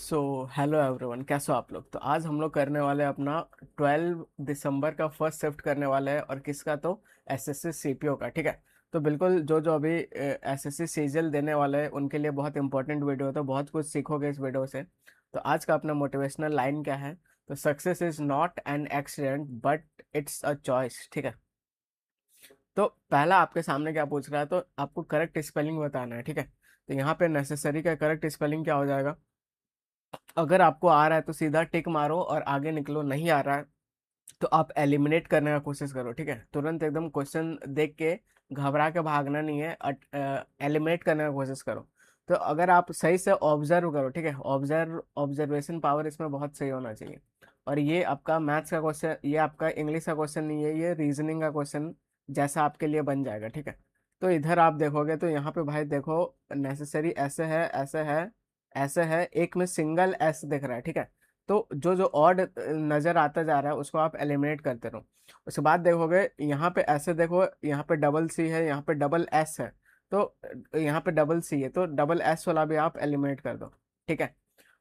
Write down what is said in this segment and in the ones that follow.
So hello everyone, कैसे हो आप लोग। तो आज हम लोग करने वाले हैं अपना 12 दिसंबर का फर्स्ट शिफ्ट करने वाले हैं। और किसका? तो एसएससी सीपीओ का। ठीक है। तो बिल्कुल जो जो अभी एसएससी सीजीएल देने वाले हैं उनके लिए बहुत इंपॉर्टेंट वीडियो है, तो बहुत कुछ सीखोगे इस वीडियो से। तो आज का अपना मोटिवेशनल लाइन क्या है? तो success is not an accident but it's a choice. ठीक है। तो पहला आपके सामने क्या पूछ रहा है, तो आपको करेक्ट स्पेलिंग बताना है। ठीक है। तो यहाँ पे नेसेसरी का करेक्ट स्पेलिंग क्या हो जाएगा? अगर आपको आ रहा है तो सीधा टिक मारो और आगे निकलो, नहीं आ रहा है तो आप एलिमिनेट करने का कोशिश करो। ठीक है। तुरंत एकदम क्वेश्चन देख के घबरा के भागना नहीं है, एलिमिनेट करने का कोशिश करो। तो अगर आप सही से ऑब्जर्व करो, ठीक है, ऑब्जर्वेशन पावर इसमें बहुत सही होना चाहिए। और ये आपका मैथ्स का क्वेश्चन, ये आपका इंग्लिश का क्वेश्चन नहीं है, ये रीजनिंग का क्वेश्चन जैसा आपके लिए बन जाएगा। ठीक है। तो इधर आप देखोगे तो यहाँ पे भाई देखो, नेसेसरी ऐसे है, ऐसे है, ऐसे है, एक में सिंगल एस दिख रहा है। ठीक है। तो जो जो ऑड नजर आता जा रहा है उसको आप एलिमिनेट करते रहो। उसके बाद देखोगे यहाँ पे ऐसे देखो, यहाँ पे डबल सी है, यहाँ पे डबल एस है। तो यहाँ पे डबल सी है तो डबल एस वाला भी आप एलिमिनेट कर दो। ठीक है।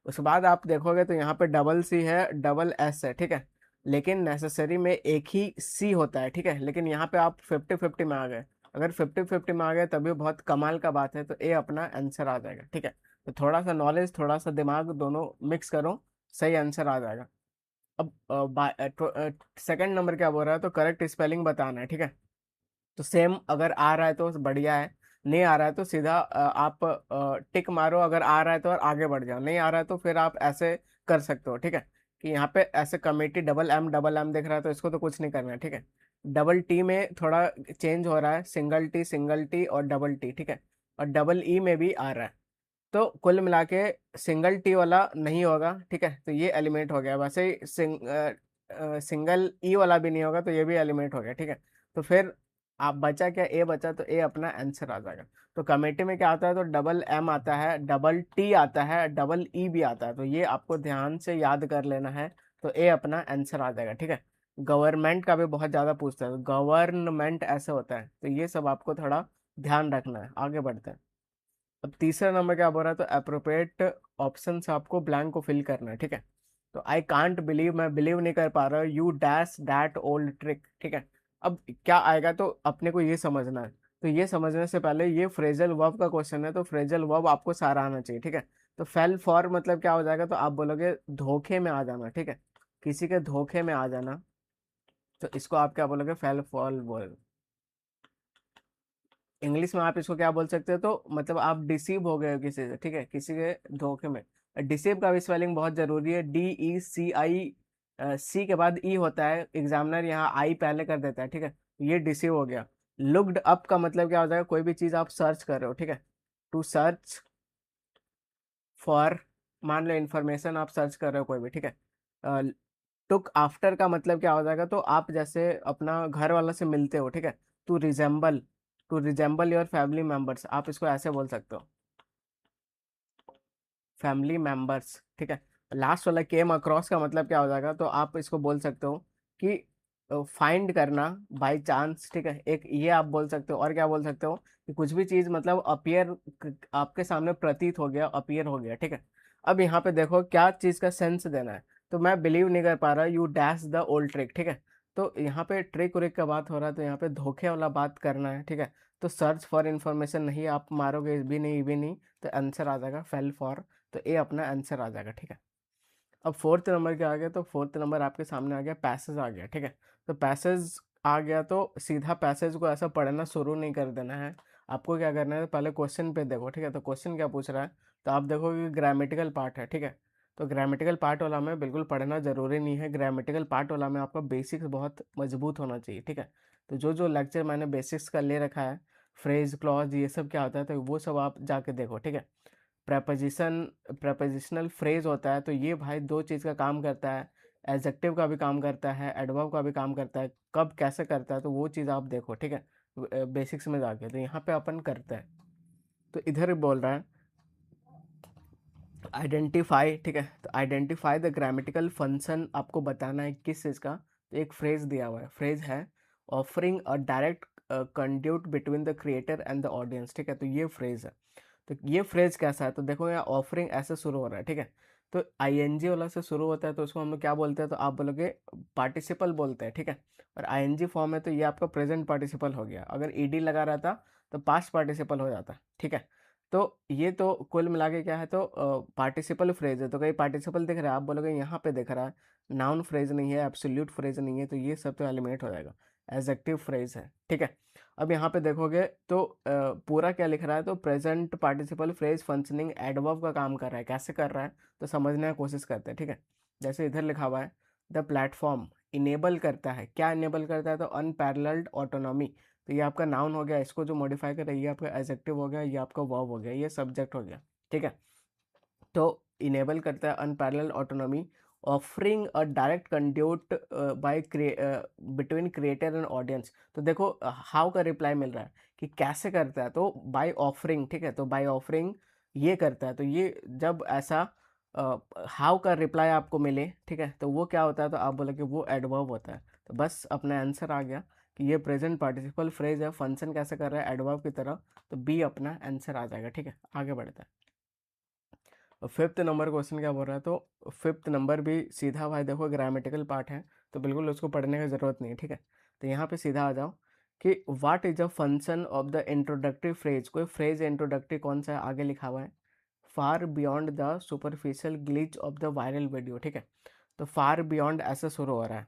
उसके बाद आप देखोगे तो यहाँ पे डबल सी है, डबल एस है। ठीक है। लेकिन नेसेसरी में एक ही सी होता है। ठीक है। लेकिन यहाँ पे आप 50-50 में आ गए। अगर 50-50 में आ गए तभी बहुत कमाल का बात है, तो ए अपना आंसर आ जाएगा। ठीक है। तो थोड़ा सा नॉलेज, थोड़ा सा दिमाग, दोनों मिक्स करो, सही आंसर आ जाएगा। अब सेकंड नंबर क्या बोल रहा है, तो करेक्ट स्पेलिंग बताना है। ठीक है। तो सेम, अगर आ रहा है तो बढ़िया है, नहीं आ रहा है तो सीधा आप टिक मारो, अगर आ रहा है तो और आगे बढ़ जाओ, नहीं आ रहा है तो फिर आप ऐसे कर सकते हो। ठीक है। कि यहाँ पे ऐसे कमेटी डबल एम दिख रहा है तो इसको तो कुछ नहीं करना है। ठीक है। डबल टी में थोड़ा चेंज हो रहा है, सिंगल टी और डबल टी। ठीक है। और डबल ई में भी आ रहा है। तो कुल मिला के सिंगल टी वाला नहीं होगा। ठीक है। तो ये एलिमिनेट हो गया। वैसे ही सिंगल ई वाला भी नहीं होगा, तो ये भी एलिमिनेट हो गया। ठीक है। तो फिर आप बचा क्या? ए बचा, तो ए अपना आंसर आ जाएगा। तो कमेटी में क्या आता है, तो डबल एम आता है, डबल टी आता है, डबल ई भी आता है। तो ये आपको ध्यान से याद कर लेना है। तो ए अपना आंसर आ जाएगा। ठीक है। गवर्नमेंट का भी बहुत ज्यादा पूछता है, गवर्नमेंट ऐसे होता है, तो ये सब आपको थोड़ा ध्यान रखना है। आगे बढ़ते हैं। अब तीसरा नंबर क्या बोल रहा है, तो अप्रोप्रिएट ऑप्शन से आपको ब्लैंक को फिल करना है। ठीक है। तो आई कांट बिलीव, मैं बिलीव नहीं कर पा रहा, you dash that old trick. ठीक है। अब क्या आएगा, तो अपने को ये समझना है। तो ये समझने से पहले, ये फ्रेजल वर्ब का क्वेश्चन है, तो फ्रेजल वर्ब आपको सारा आना चाहिए। ठीक है। तो फेल फॉर मतलब क्या हो जाएगा, तो आप बोलोगे धोखे में आ जाना। ठीक है। किसी के धोखे में आ जाना, तो इसको आप क्या बोलोगे? फेल फॉल बोल। इंग्लिश में आप इसको क्या बोल सकते हो, तो मतलब आप डिसीव हो गए हो किसी से। ठीक है। किसी के धोखे में। डिसीव का भी स्पेलिंग बहुत जरूरी है, DECI। सी के बाद ई होता है, एग्जामिनर यहाँ आई पहले कर देता है। ठीक है। ये डिसीव हो गया। लुक्ड अप का मतलब क्या हो जाएगा? कोई भी चीज आप सर्च कर रहे हो। ठीक है। टू सर्च फॉर, मान लो इन्फॉर्मेशन आप सर्च कर रहे हो कोई भी। ठीक है। टुक आफ्टर का मतलब क्या हो जाएगा, तो आप जैसे अपना घर वाला से मिलते हो। ठीक है। To resemble, to resemble your family members, आप इसको ऐसे बोल सकते हो, फैमिली मेंबर्स। ठीक है। लास्ट वाला केम अक्रॉस का मतलब क्या हो जाएगा, तो आप इसको बोल सकते हो कि फाइंड करना बाय चांस। ठीक है। एक ये आप बोल सकते हो। और क्या बोल सकते हो, कि कुछ भी चीज मतलब अपियर, आपके सामने प्रतीत हो गया, अपियर हो गया। ठीक है। अब यहाँ पे देखो क्या चीज का सेंस देना है। तो मैं बिलीव नहीं कर पा रहा, you dash the old trick. ठीक है। तो यहाँ पे ट्रिक उरिक का बात हो रहा है, तो यहाँ पे धोखे वाला बात करना है। ठीक है। तो सर्च फॉर इन्फॉर्मेशन नहीं आप मारोगे, भी नहीं, भी नहीं, तो आंसर आ जाएगा फेल फॉर। तो ए अपना आंसर आ जाएगा। ठीक है। अब फोर्थ नंबर क्या आ गया, तो फोर्थ नंबर आपके सामने आ गया, पैसेज आ गया। ठीक है। तो पैसेज आ गया तो सीधा पैसेज को ऐसा पढ़ना शुरू नहीं कर देना है। आपको क्या करना है, पहले क्वेश्चन पे देखो। ठीक है। तो क्वेश्चन क्या पूछ रहा है, तो आप देखोगे ग्रामेटिकल पार्ट है। ठीक है। तो ग्रामेटिकल पार्ट वाला में बिल्कुल पढ़ना जरूरी नहीं है। ग्रामेटिकल पार्ट वाला में आपका बेसिक्स बहुत मजबूत होना चाहिए। ठीक है। तो जो जो लेक्चर मैंने बेसिक्स का ले रखा है, फ्रेज, क्लॉज, ये सब क्या होता है, तो वो सब आप जाके देखो। ठीक है। प्रपोजिशन, प्रपोजिशनल फ्रेज होता है, तो ये भाई दो चीज़ का काम करता है, एडजेक्टिव का भी काम करता है, एडवर्ब का भी काम करता है। कब कैसे करता है, तो वो चीज़ आप देखो। ठीक है। बेसिक्स में जाके तो यहाँ पे अपन करते हैं। तो इधर बोल रहा है आइडेंटिफाई। ठीक है। तो आइडेंटिफाई द ग्रामेटिकल फंक्शन आपको बताना है किस चीज़ का। तो एक फ्रेज दिया हुआ है, फ्रेज है offering a direct conduit between the creator and the audience. ठीक है। तो ये फ्रेज है। तो ये फ्रेज कैसा है, तो देखो यहाँ ऑफरिंग ऐसे शुरू हो रहा है, ठीक है। तो आईएनजी वाला से शुरू होता है तो उसको हम लोग क्या बोलते हैं, तो आप बोलोगे पार्टिसिपल बोलते हैं, ठीक है। और आईएनजी फॉर्म है तो ये आपका प्रेजेंट पार्टिसिपल हो गया। अगर ईडी लगा रहता तो पास्ट पार्टिसिपल हो जाता, ठीक है। तो ये तो कुल मिला के क्या है, तो पार्टिसिपल फ्रेज है। तो कहीं पार्टिसिपल दिख रहा है, आप बोलोगे यहाँ पे दिख रहा है, नाउन फ्रेज नहीं है, एब्सोल्यूट फ्रेज नहीं है, तो ये सब तो एलिमिनेट हो जाएगा, एडजेक्टिव फ्रेज है, ठीक है। अब यहाँ पे देखोगे तो पूरा क्या लिख रहा है, तो present participle phrase functioning adverb का काम कर रहा है। कैसे कर रहा है, तो समझने की कोशिश करते हैं, ठीक है। जैसे इधर लिखा हुआ है, द प्लेटफॉर्म इनेबल करता है, क्या इनेबल करता है, तो अनपैरेलल्ड ऑटोनॉमी। तो ये आपका नाउन हो गया, इसको जो मॉडिफाई कर रहा है ये आपका एडजेक्टिव हो गया, ये आपका वर्ब हो गया, ये सब्जेक्ट हो गया, ठीक है। तो इनेबल करता है unparalleled autonomy, offering a direct conduit by between creator and audience. तो देखो हाउ का रिप्लाई मिल रहा है कि कैसे करता है, तो बाय ऑफरिंग, ठीक है। तो बाय ऑफरिंग ये करता है, तो ये जब ऐसा हाउ का रिप्लाई आपको मिले, ठीक है, तो वो क्या होता है, तो आप बोले कि वो एडवर्ब होता है। तो बस अपना आंसर आ गया कि ये प्रेजेंट पार्टिसिपल फ्रेज है, फंक्शन कैसे कर रहा है एडवर्ब की तरह। तो बी अपना आंसर आ जाएगा, ठीक है। आगे बढ़ते हैं। फिफ्थ नंबर क्वेश्चन क्या बोल रहा है, तो फिफ्थ नंबर भी सीधा भाई देखो ग्रामेटिकल पार्ट है, तो बिल्कुल उसको पढ़ने की ज़रूरत नहीं है, ठीक है। तो यहाँ पे सीधा आ जाओ कि what is a function of the introductory phrase. कोई फ्रेज इंट्रोडक्टरी कौन सा है, आगे लिखा हुआ है far beyond the superficial glitch of the viral video, ठीक है। तो फार बियॉन्ड ऐसे शुरू हो रहा है,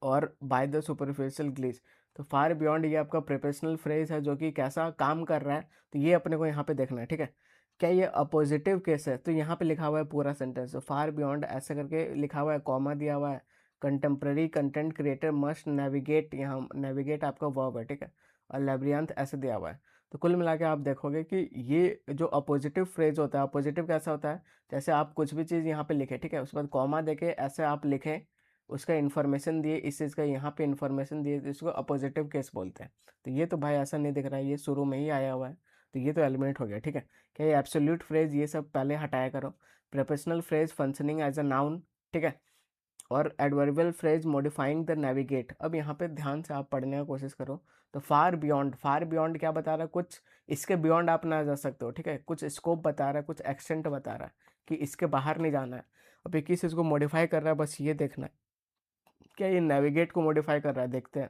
और बाय द सुपरफिशियल ग्लिच। तो फार बियॉन्ड ये आपका प्रिपोजिशनल फ्रेज है जो कि कैसा काम कर रहा है, तो ये अपने को यहाँ पे देखना है, ठीक है। क्या ये अपोजिटिव केस है, तो यहाँ पे लिखा हुआ है पूरा सेंटेंस, तो फार बियॉन्ड ऐसे करके लिखा हुआ है, कॉमा दिया हुआ है, contemporary content creator must navigate, यहाँ नेविगेट आपका वर्ब है, ठीक है। और लेब्रियंथ ऐसे दिया हुआ है। तो कुल मिला के आप देखोगे कि ये जो अपोजिटिव फ्रेज होता है, अपोजिटिव कैसा होता है, जैसे आप कुछ भी चीज़ यहाँ पे लिखे, ठीक है, उसके बाद कॉमा देके ऐसे आप लिखें, उसका इन्फॉर्मेशन दिए, इस चीज़ का यहाँ पे इन्फॉर्मेशन दिए, तो इसको अपोजिटिव केस बोलते हैं। तो ये तो भाई ऐसा नहीं दिख रहा है, ये शुरू में ही आया हुआ है, तो ये तो एलिमिनेट हो गया, ठीक है। क्या ये एब्सोल्यूट फ्रेज, ये सब पहले हटाया करो। Professional phrase functioning as a noun, ठीक है। और adverbial phrase modifying the navigate. अब यहाँ पे ध्यान से आप पढ़ने की कोशिश करो। तो फार बियॉन्ड, फार बियॉन्ड क्या बता रहा है, कुछ इसके बियॉन्ड आप ना जा सकते हो, ठीक है। कुछ स्कोप बता रहा है, कुछ एक्सटेंट बता रहा है कि इसके बाहर नहीं जाना है। अब ये किस चीज़ को मॉडिफाई कर रहा है, बस ये देखना है, क्या ये नेविगेट को मॉडिफाई कर रहा है, देखते हैं।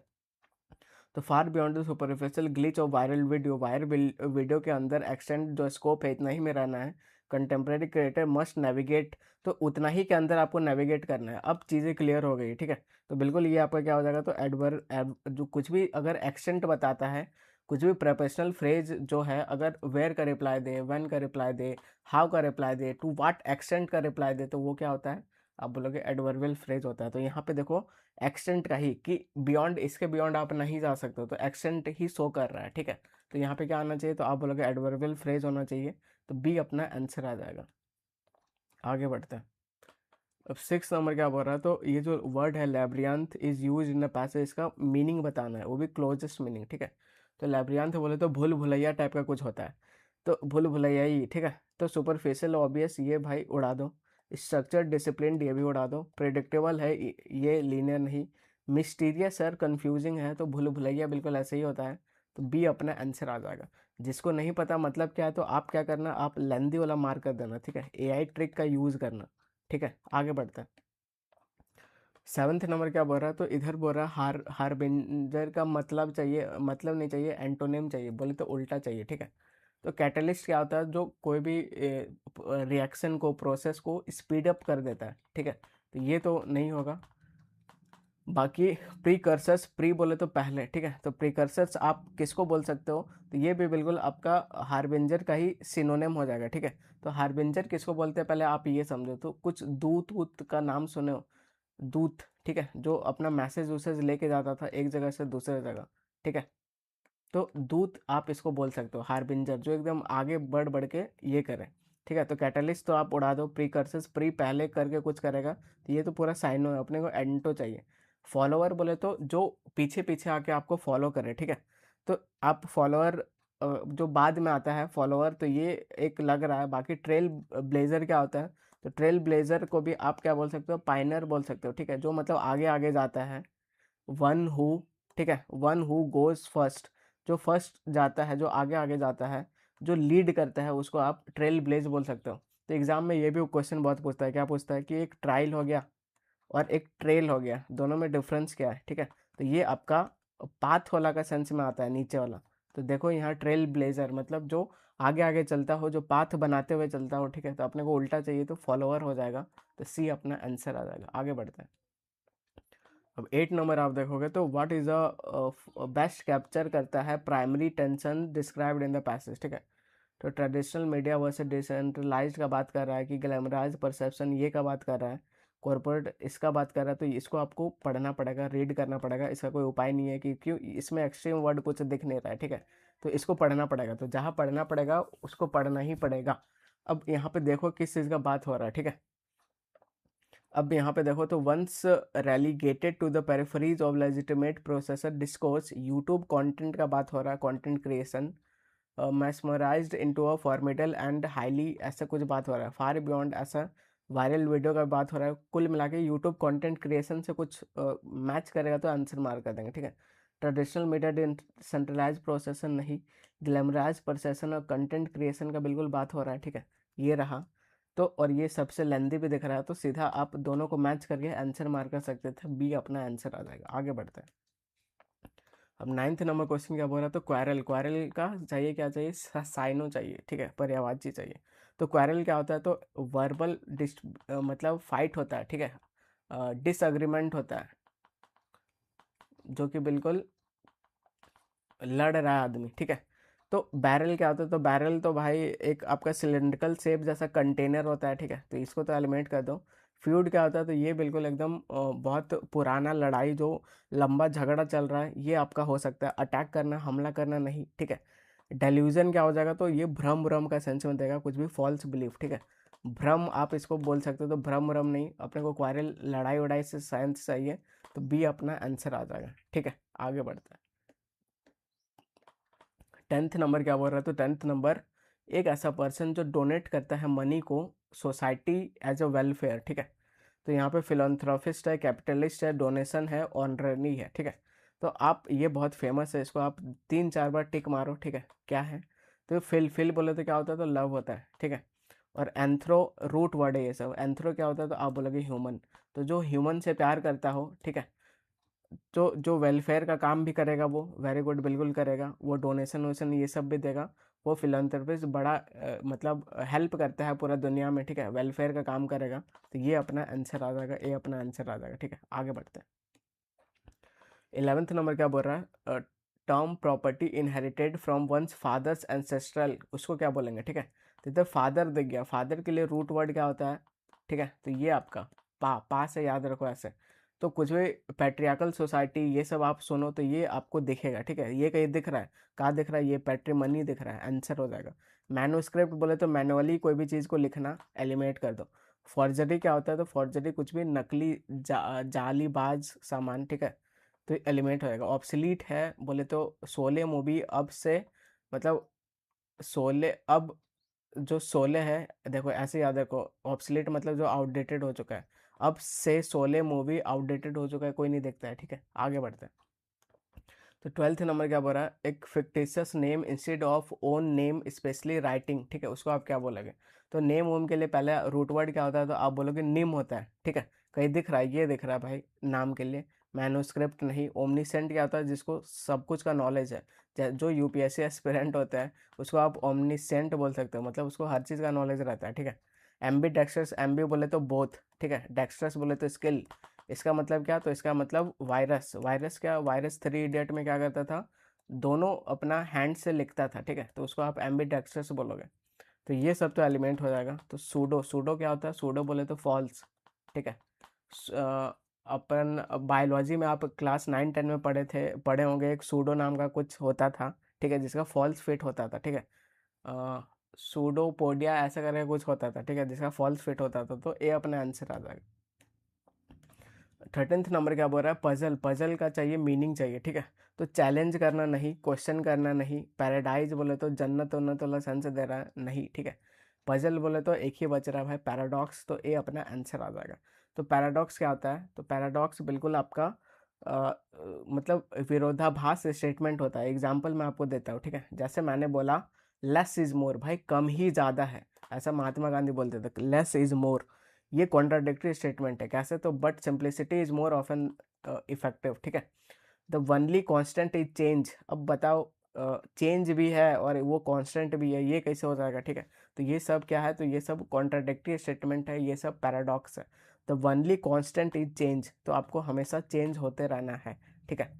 तो far beyond the superficial glitch of viral video, viral video के अंदर एक्सटेंड जो स्कोप है इतना ही में रहना है। कंटेम्प्रेरी क्रिएटर मस्ट नेविगेट, तो उतना ही के अंदर आपको नेविगेट करना है। अब चीज़ें क्लियर हो गई, ठीक है। तो बिल्कुल ये आपका क्या हो जाएगा, तो जो कुछ भी अगर एक्सेंट बताता है, कुछ भी प्रोफेशनल फ्रेज जो है, अगर वेयर का रिप्लाई दे, व्हेन का रिप्लाई दे, हाउ का रिप्लाई दे, टू व्हाट एक्सटेंट का रिप्लाई दे, तो वो क्या होता है, आप बोलोगे एडवर्बियल फ्रेज होता है। तो यहाँ पे देखो एक्सटेंट का ही, कि बियॉन्ड, इसके बियॉन्ड आप नहीं जा सकते हो, तो एक्सटेंट ही शो कर रहा है, ठीक है। तो यहाँ पे क्या आना चाहिए, तो आप बोलोगे एडवर्बियल फ्रेज होना चाहिए। तो बी अपना आंसर आ जाएगा। आगे बढ़ते हैं। अब सिक्स नंबर क्या बोल रहा है, तो ये जो वर्ड है labyrinth is use in the passage, इसका मीनिंग बताना है, वो भी क्लोजेस्ट मीनिंग, ठीक है। तो लैब्रियंथ बोले तो भूल भुलैया टाइप का कुछ होता है, तो भूल भुलैया ही, ठीक है। तो सुपरफिशियल ऑब्वियस ये भाई उड़ा दो, स्ट्रक्चर डिसिप्लिन ये भी उड़ा दो, प्रेडिक्टेबल है ये लीनियर नहीं, मिस्टीरियस सर कंफ्यूजिंग है, तो भूल भुलैया बिल्कुल ऐसे ही होता है। तो बी अपना आंसर आ जाएगा। जिसको नहीं पता मतलब क्या है, तो आप क्या करना, आप लेंदी वाला मार्क कर देना, ठीक है, एआई ट्रिक का यूज़ करना, ठीक है। आगे बढ़ते हैं। सेवन्थ नंबर क्या बोल रहा है, तो इधर बोल रहा है हारबिंजर का मतलब चाहिए, मतलब नहीं चाहिए, एंटोनिम चाहिए, बोले तो उल्टा चाहिए, ठीक है। तो कैटलिस्ट क्या होता है, जो कोई भी रिएक्शन को, प्रोसेस को स्पीड अप कर देता है, ठीक है। तो ये तो नहीं होगा। बाकी प्रीकर्सर्स, प्री बोले तो पहले, ठीक है। तो प्रीकर्सर्स आप किसको बोल सकते हो, तो ये भी बिल्कुल आपका हार्बिंजर का ही सिनोनिम हो जाएगा, ठीक है। तो हार्बिंजर किसको बोलते हैं, पहले आप ये समझो। तो कुछ दूत वूत का नाम सुने हो, दूत, ठीक है, जो अपना मैसेज वूसेज लेके जाता था एक जगह से दूसरे जगह, ठीक है। तो दूत आप इसको बोल सकते हो, हार्बिंजर जो एकदम आगे बढ़ बढ़ के ये करे, ठीक है। तो कैटलिस्ट तो आप उड़ा दो, प्रीकर्सर्स प्री पहले करके कुछ करेगा, तो ये तो पूरा साइनो है, अपने को एंटो चाहिए। फॉलोअर बोले तो जो पीछे पीछे आके आपको फॉलो करे, ठीक है। तो आप फॉलोअर जो बाद में आता है फॉलोअर, तो ये एक लग रहा है। बाकी ट्रेल ब्लेजर क्या होता है, तो ट्रेल ब्लेजर को भी आप क्या बोल सकते हो, पाइनर बोल सकते हो, ठीक है, जो मतलब आगे आगे जाता है। वन हु, ठीक है, वन हु गोज फर्स्ट, जो फर्स्ट जाता है, जो आगे आगे जाता है। जो लीड करता है उसको आप ट्रेल ब्लेज बोल सकते हो। तो एग्जाम में ये भी क्वेश्चन बहुत पूछता है, क्या पूछता है कि एक ट्रायल हो गया और एक ट्रेल हो गया, दोनों में डिफरेंस क्या है, ठीक है। तो ये आपका पाथ वाला का सेंस में आता है, नीचे वाला। तो देखो यहाँ ट्रेल ब्लेजर मतलब जो आगे आगे चलता हो, जो पाथ बनाते हुए चलता हो, ठीक है। तो अपने को उल्टा चाहिए तो फॉलोअर हो जाएगा, तो सी अपना आंसर आ जाएगा। आगे बढ़ते हैं। अब 8 नंबर आप देखोगे तो what is a best capture करता है primary tension described in the passage, ठीक है। तो ट्रेडिशनल मीडिया वर्सेस डिसेंट्रलाइज्ड का बात कर रहा है, कि ग्लैमराइज परसेप्शन ये का बात कर रहा है, कॉर्पोरेट इसका बात कर रहा है। तो इसको आपको पढ़ना पड़ेगा, रीड करना पड़ेगा, इसका कोई उपाय नहीं है कि क्यों इसमें एक्सट्रीम वर्ड कुछ दिख नहीं रहा है, ठीक है। तो इसको पढ़ना पड़ेगा, तो जहाँ पढ़ना पड़ेगा उसको पढ़ना ही पड़ेगा। अब यहाँ पे देखो किस चीज़ का बात हो रहा है, ठीक है। अब यहाँ पे देखो तो once relegated to the peripheries of legitimate processor discourse, YouTube content का बात हो रहा है, content creation mesmerised into a formidable and highly, ऐसा कुछ बात हो रहा है, फार बियॉन्ड ऐसा वायरल वीडियो का बात हो रहा है। कुल मिला के यूट्यूब कंटेंट क्रिएशन से कुछ मैच करेगा तो आंसर मार्क कर देंगे, ठीक है। ट्रेडिशनल मीडिया सेंट्रलाइज प्रोसेसर नहीं, ग्लैमराइज प्रोसेसन और कंटेंट क्रिएशन का बिल्कुल बात हो रहा है, ठीक है। ये रहा। तो और ये सबसे लेंदी भी दिख रहा है, तो सीधा आप दोनों को मैच करके आंसर मार्क कर सकते थे, बी अपना आंसर आ जाएगा। आगे बढ़ते हैं। अब 9 नंबर क्वेश्चन क्या बोल रहा है, तो क्वारल, क्वारल का चाहिए क्या चाहिए, साइनो चाहिए, ठीक है, पर्यायवाची चाहिए। तो क्वारल क्या होता है, तो वर्बल मतलब फाइट होता है, ठीक है, डिसएग्रीमेंट होता है, जो कि बिल्कुल लड़ रहा है आदमी, ठीक है। तो बैरल क्या होता है, तो बैरल तो भाई एक आपका सिलेंड्रिकल शेप जैसा कंटेनर होता है, ठीक है। तो इसको तो एलिमिनेट कर दो। फ्यूड क्या होता है, तो ये बिल्कुल एकदम बहुत पुराना लड़ाई जो लंबा झगड़ा चल रहा है, ये आपका हो सकता है। अटैक करना, हमला करना नहीं, ठीक है। डेल्यूजन क्या हो जाएगा, तो ये भ्रम भ्रम का सेंस में देगा, कुछ भी फॉल्स बिलीफ, ठीक है। भ्रम आप इसको बोल सकते हो, तो भ्रम भ्रम नहीं, अपने को क्वारल लड़ाई वड़ाई से साइंस चाहिए, तो बी अपना आंसर आ जाएगा, ठीक है। आगे बढ़ते हैं। 10 नंबर क्या बोल रहा है, तो 10 नंबर एक ऐसा पर्सन जो डोनेट करता है मनी को सोसाइटी एज अ वेलफेयर, ठीक है। तो यहाँ पे फिलंथ्रोपिस्ट है, कैपिटलिस्ट है, डोनेशन है, ऑनरनी है, ठीक है। तो आप ये बहुत फेमस है, इसको आप 3-4 बार टिक मारो, ठीक है। क्या है, तो फिल बोले तो क्या होता है, तो लव होता है, ठीक है। और एंथ्रो रूट वर्ड है ये सब, एंथ्रो क्या होता है, तो आप बोलोगे ह्यूमन। तो जो ह्यूमन से प्यार करता हो, ठीक है, जो जो वेलफेयर का काम भी करेगा, वो वेरी गुड बिल्कुल करेगा, वो डोनेशन वोनेशन ये सब भी देगा, वो फिलंथ्रोपिस्ट बड़ा मतलब हेल्प करता है पूरा दुनिया में, ठीक है, वेलफेयर का काम करेगा। तो ये अपना आंसर आ जाएगा, ए अपना आंसर आ जाएगा, ठीक है। आगे बढ़ते हैं। 11 नंबर क्या बोल रहा है, term property inherited from one's father's ancestral, उसको क्या बोलेंगे, ठीक है। तो इधर फादर दिख गया, फादर के लिए रूट वर्ड क्या होता है, ठीक है। तो ये आपका पा से याद रखो ऐसे। तो कुछ भी पैट्रियार्कल सोसाइटी ये सब आप सुनो तो ये आपको दिखेगा, ठीक है। ये कहीं दिख रहा है, कहाँ दिख रहा है, ये पैट्रिमनी दिख रहा है, आंसर हो जाएगा। मैन्युस्क्रिप्ट बोले तो मैनुअली कोई भी चीज़ को लिखना, एलिमिनेट कर दो। फॉर्जरी क्या होता है, तो फॉर्जरी कुछ भी नकली जालीबाज सामान, ठीक है। तो एलिमेंट होएगा। ऑब्सलीट है बोले तो शोले मूवी अब से, मतलब शोले अब, जो शोले है, देखो ऐसे याद रखो, ऑब्सलीट मतलब जो आउटडेटेड हो चुका है, अब से शोले मूवी आउटडेटेड हो चुका है, कोई नहीं देखता है, ठीक है। आगे बढ़ते हैं। तो 12 नंबर क्या बोल रहा है, एक fictitious name instead of own name specially writing, ठीक है, उसको आप क्या बोलोगे। तो नेम वोम के लिए पहले रूट वर्ड क्या होता है, तो आप बोलोगे निम होता है, ठीक है। कहीं दिख रहा है, ये दिख रहा है भाई नाम के लिए। मैन्युस्क्रिप्ट नहीं। ओमनीसेंट क्या होता है, जिसको सब कुछ का नॉलेज है, जो यूपीएससी एस्पिरेंट होता है उसको आप ओमनीसेंट बोल सकते हो, मतलब उसको हर चीज़ का नॉलेज रहता है, ठीक है। एम्बी डेक्स्ट्रस, एम्बी बोले तो बोथ, ठीक है। डेक्स्ट्रस बोले तो स्किल, इसका मतलब क्या, तो इसका मतलब वायरस, वायरस क्या, वायरस 3 इडियट में क्या करता था, दोनों अपना हैंड से लिखता था, ठीक है। तो उसको आप एम्बीडेक्स्ट्रस बोलोगे। तो ये सब तो एलिमेंट हो जाएगा। तो सूडो, सूडो क्या होता है, सूडो बोले तो फॉल्स, ठीक है। अपन बायोलॉजी में आप क्लास 9-10 में पढ़े होंगे, एक सूडो नाम का कुछ होता था, ठीक है, जिसका फॉल्स फिट होता था, ठीक है। सूडोपोडिया ऐसा करके कुछ होता था, ठीक है, जिसका फॉल्स फिट होता था। तो ए अपना आंसर आ जाएगा। 13 नंबर क्या बोल रहा है, पजल, पजल का चाहिए मीनिंग चाहिए, ठीक है। तो चैलेंज करना नहीं, क्वेश्चन करना नहीं। पैराडाइज बोले तो जन्नत उन्नत वाला सेंस दे रहा है, नहीं, ठीक है। पजल बोले तो एक ही बच रहा है भाई, पैराडॉक्स, तो ए अपना आंसर आ जाएगा। तो पैराडॉक्स क्या होता है, तो पैराडॉक्स बिल्कुल आपका मतलब विरोधाभास स्टेटमेंट होता है। एग्जाम्पल मैं आपको देता हूँ, ठीक है। जैसे मैंने बोला लेस इज मोर, भाई कम ही ज़्यादा है, ऐसा महात्मा गांधी बोलते थे, लेस इज मोर। ये कॉन्ट्राडिक्टरी स्टेटमेंट है, कैसे? तो but simplicity is more often effective, ठीक है। The only constant is change, अब बताओ चेंज भी है और वो कांस्टेंट भी है, ये कैसे हो जाएगा, ठीक है। तो ये सब क्या है, तो ये सब कॉन्ट्राडिक्टरी स्टेटमेंट है, ये सब पैराडॉक्स है। The only constant is change, तो आपको हमेशा चेंज होते रहना है, ठीक है।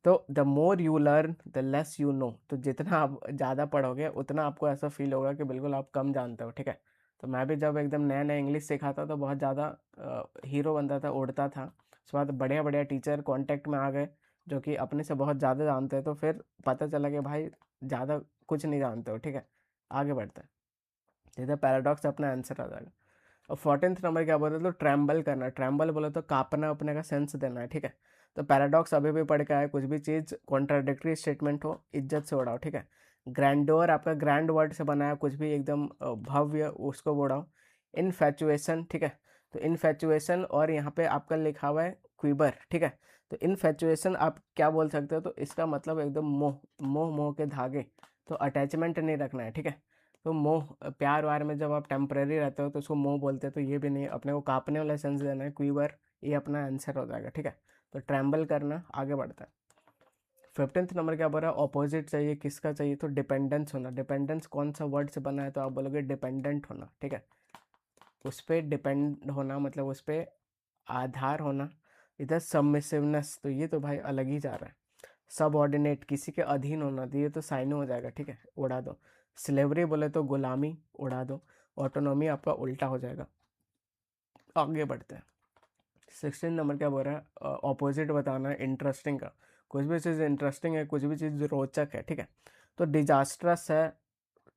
तो the more you learn the less you know, तो जितना आप ज़्यादा पढ़ोगे उतना आपको ऐसा फील होगा कि बिल्कुल आप कम जानते हो, ठीक है। तो मैं भी जब एकदम नया नया इंग्लिश सीखा था तो बहुत ज़्यादा हीरो बनता था, उड़ता था। उसके बाद बढ़िया बढ़िया टीचर कांटेक्ट में आ गए जो कि अपने से बहुत ज़्यादा जानते हैं, तो फिर पता चला कि भाई ज़्यादा कुछ नहीं जानते हो, ठीक है। आगे बढ़ते हैं, इधर पैराडॉक्स अपना आंसर आ जाएगा। और 14th नंबर क्या बोलते, तो ट्रैम्बल करना, ट्रैम्बल बोले तो कांपना अपने का सेंस देना है, ठीक है। तो पैराडॉक्स अभी भी पढ़ के आए, कुछ भी चीज़ कॉन्ट्राडिक्टरी स्टेटमेंट हो इज्जत से उड़ाओ, ठीक है। ग्रैंडोर आपका ग्रैंड वर्ड से बनाया, कुछ भी एकदम भव्य, उसको उड़ाओ। इनफैचुएशन, ठीक है। तो इनफैचुएशन और यहाँ पे आपका लिखा हुआ है क्विबर, ठीक है। तो इनफैचुएशन आप क्या बोल सकते हो, तो इसका मतलब एकदम मोह, मोह मोह के धागे, तो अटैचमेंट नहीं रखना है, ठीक है। तो मोह, प्यार वार में जब आप टेम्परेरी रहते हो तो उसको मोह बोलते हैं, तो ये भी नहीं, अपने को कांपने वाला सेंस देना है, क्वीवर, ये अपना आंसर हो जाएगा, ठीक है। तो ट्रैम्बल करना, आगे बढ़ता है। 15th नंबर क्या बोल रहा है, ऑपोजिट चाहिए, किसका चाहिए, तो डिपेंडेंस होना। डिपेंडेंस कौन सा वर्ड से बना है, तो आप बोलोगे डिपेंडेंट होना, ठीक है। उस पर डिपेंड होना मतलब उस पर आधार होना। इधर सबमिसिवनेस, तो ये तो भाई अलग ही जा रहा है। सबऑर्डिनेट, किसी के अधीन होना, तो ये तो साइनो हो जाएगा, ठीक है, उड़ा दो। स्लेवरी बोले तो गुलामी, उड़ा दो। ऑटोनॉमी आपका उल्टा हो जाएगा। आगे बढ़ते हैं। 16 नंबर क्या बोल रहा है, ऑपोजिट बताना है इंटरेस्टिंग का। कुछ भी चीज़ इंटरेस्टिंग है, कुछ भी चीज़ रोचक है, ठीक है। तो डिजास्ट्रस है,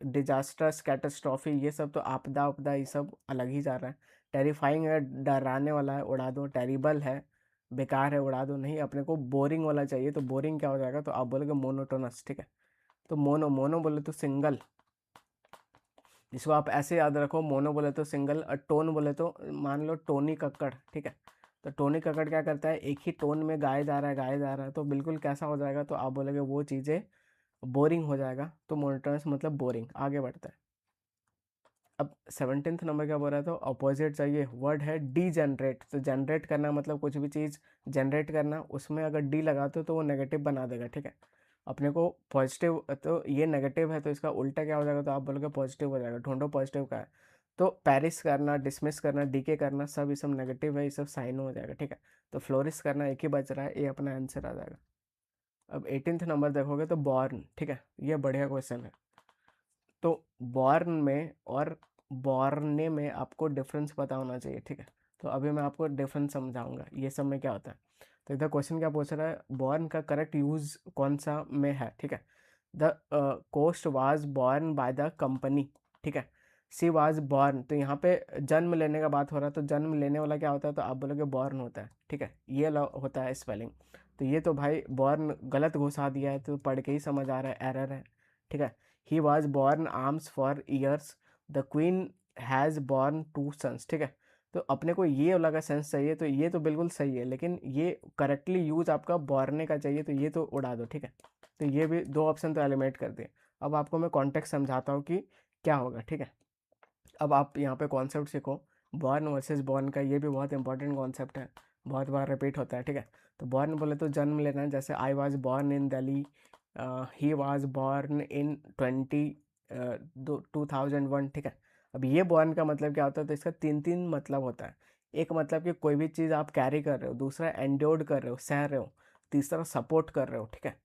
डिजास्ट्रस, कैटास्ट्रॉफी, ये सब तो आपदा उपदा, ये सब अलग ही जा रहा है। टेरिफाइंग है, डराने वाला है, उड़ा दो। टेरिबल है, बेकार है, उड़ा दो। नहीं, अपने को बोरिंग वाला चाहिए, तो बोरिंग क्या हो जाएगा, तो आप बोलोगे मोनोटोनस, ठीक है। तो मोनो, मोनो बोले तो सिंगल, जिसको आप ऐसे याद रखो, मोनो बोले तो सिंगल, और टोन बोले तो मान लो टोनी कक्कड़, ठीक है। तो टोनी कक्कड़ क्या करता है, एक ही टोन में गाया जा रहा है, गाया जा रहा है, तो बिल्कुल कैसा हो जाएगा, तो आप बोलोगे वो चीज़ें बोरिंग हो जाएगा। तो मोनोटोनस मतलब बोरिंग। आगे बढ़ता है। अब 17th नंबर क्या बोल रहा है, तो अपोजिट चाहिए, वर्ड है डी जनरेट। तो जनरेट करना मतलब कुछ भी चीज़ जनरेट करना, उसमें अगर डी लगाते हो तो वो नेगेटिव बना देगा, ठीक है। अपने को पॉजिटिव, तो ये नेगेटिव है तो इसका उल्टा क्या हो जाएगा, तो आप बोलोगे पॉजिटिव हो जाएगा। ढूंढो पॉजिटिव का है, तो पेरिस करना, डिसमिस करना, डीके करना, सब ये सब नेगेटिव है, ये सब साइन हो जाएगा, ठीक है। तो फ्लोरिस करना एक ही बच रहा है, ये अपना आंसर आ जाएगा। अब 18th नंबर देखोगे तो बॉर्न, ठीक है, ये बढ़िया क्वेश्चन है। तो बॉर्न में और बॉर्ने में आपको डिफरेंस पता होना चाहिए, ठीक है। तो अभी मैं आपको डिफरेंस समझाऊंगा ये सब में क्या होता है। तो इधर क्वेश्चन क्या पूछ रहा है, बॉर्न का करेक्ट यूज कौन सा में है, ठीक है। The cost was borne by the company, ठीक है। सी वाज बॉर्न, तो यहाँ पे जन्म लेने का बात हो रहा है, तो जन्म लेने वाला क्या होता है, तो आप बोलोगे बॉर्न होता है, ठीक है। ये होता है स्पेलिंग। तो ये तो भाई बॉर्न गलत घुसा दिया है, तो पढ़ के ही समझ आ रहा है एरर है, ठीक है। He was borne arms for years, the queen has borne two sons, ठीक है। तो अपने को ये वाला का सेंस चाहिए, तो ये तो बिल्कुल सही है, लेकिन ये करेक्टली यूज आपका बॉर्ने का चाहिए, तो ये तो उड़ा दो, ठीक है। तो ये भी दो ऑप्शन तो एलिमिनेट कर दिए। अब आपको मैं कॉन्टेक्स्ट समझाता हूँ कि क्या होगा, ठीक है। अब आप यहाँ पे कॉन्सेप्ट सीखो, बॉर्न वर्सेस बॉर्न का, ये भी बहुत इंपॉर्टेंट कॉन्सेप्ट है, बहुत बार रिपीट होता है, ठीक है। तो बॉर्न बोले तो जन्म लेना है, जैसे I was born in Delhi, he was born in 2001, ठीक है। अब ये बॉर्न का मतलब क्या होता है, तो इसका तीन तीन मतलब होता है। एक मतलब कि कोई भी चीज़ आप कैरी कर रहे हो, दूसरा एंड्योर्ड कर रहे हो, सह रहे हो, तीसरा सपोर्ट कर रहे हो, ठीक है।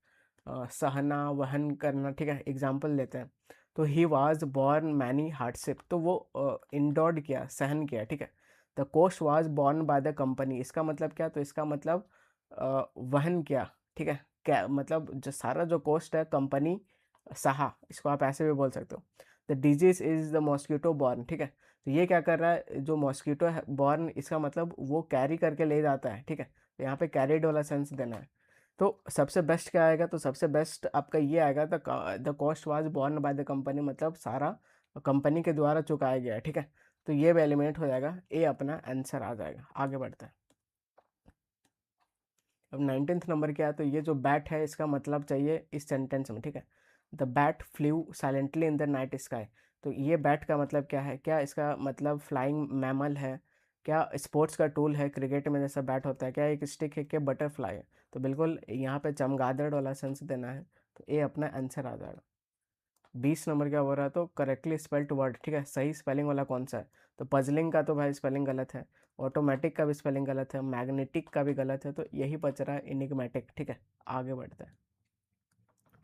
सहना, वहन करना, ठीक है। एग्जाम्पल लेते हैं, तो he was borne many hardship, तो वो इंडोर्ड किया, सहन किया, ठीक है। The cost was borne by the company, इसका मतलब क्या, तो इसका मतलब वहन किया, ठीक है। क्या मतलब, जो सारा जो कोस्ट है कंपनी सहा, इसको आप ऐसे भी बोल सकते हो। The disease is the mosquito borne, ठीक है। तो ये क्या कर रहा है, जो मॉस्किटो है बॉर्न, इसका मतलब वो कैरी करके ले जाता है, ठीक है। तो यहाँ पे कैरिड वाला सेंस देना है। तो सबसे बेस्ट क्या आएगा, तो सबसे बेस्ट आपका ये आएगा, the cost was borne by the company, मतलब सारा कंपनी के द्वारा चुकाया गया है, ठीक है। तो ये भी एलिमिनेट हो जाएगा, ए अपना आंसर आ जाएगा। आगे बढ़ते हैं। अब 19th नंबर क्या है, तो ये जो बैट है इसका मतलब चाहिए इस सेंटेंस में, ठीक है। The bat flu silently in the night sky. तो ये बैट का मतलब क्या है, क्या इसका मतलब फ्लाइंग मैमल है, क्या स्पोर्ट्स का टूल है, क्रिकेट में जैसा बैट होता है, क्या एक स्टिक है, क्या बटरफ्लाई है। तो बिल्कुल यहाँ पे चमगादड़ वाला सेंस देना है, तो ये अपना आंसर आ जाएगा। 20 नंबर क्या हो रहा है, तो करेक्टली स्पेल्ड वर्ड, ठीक है, सही स्पेलिंग वाला कौन सा है। तो पजलिंग का तो भाई स्पेलिंग गलत है, ऑटोमेटिक का भी स्पेलिंग गलत है, मैग्नेटिक का भी गलत है, तो यही बच रहा है इनिग्मेटिक, ठीक है। आगे बढ़ते हैं।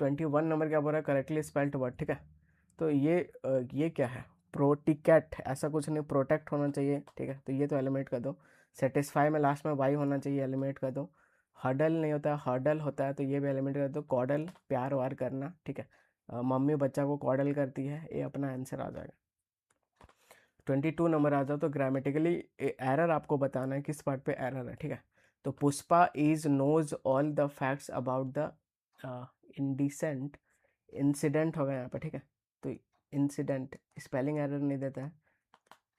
21 नंबर क्या बोल रहा है, करेक्टली स्पेल्ड वर्ड, ठीक है। तो ये क्या है, प्रोटिकेट, ऐसा कुछ नहीं, प्रोटेक्ट होना चाहिए, ठीक है, तो ये तो एलिमिनेट कर दो। सेटिस्फाई में लास्ट में वाई होना चाहिए, एलिमिनेट कर दो। हडल नहीं होता है, हर्डल होता है, तो ये भी एलिमिनेट कर दो। कॉडल, प्यार वार करना, ठीक है, मम्मी बच्चा को कॉडल करती है, ये अपना आंसर आ जाएगा। 22 नंबर आ जाओ, तो ग्रामेटिकली एरर आपको बताना है, किस पार्ट पे एरर है, ठीक है। तो Pushpa is knows all the facts about the indecent incident होगा यहाँ पे, ठीक है। तो इंसिडेंट स्पेलिंग एरर नहीं देता है,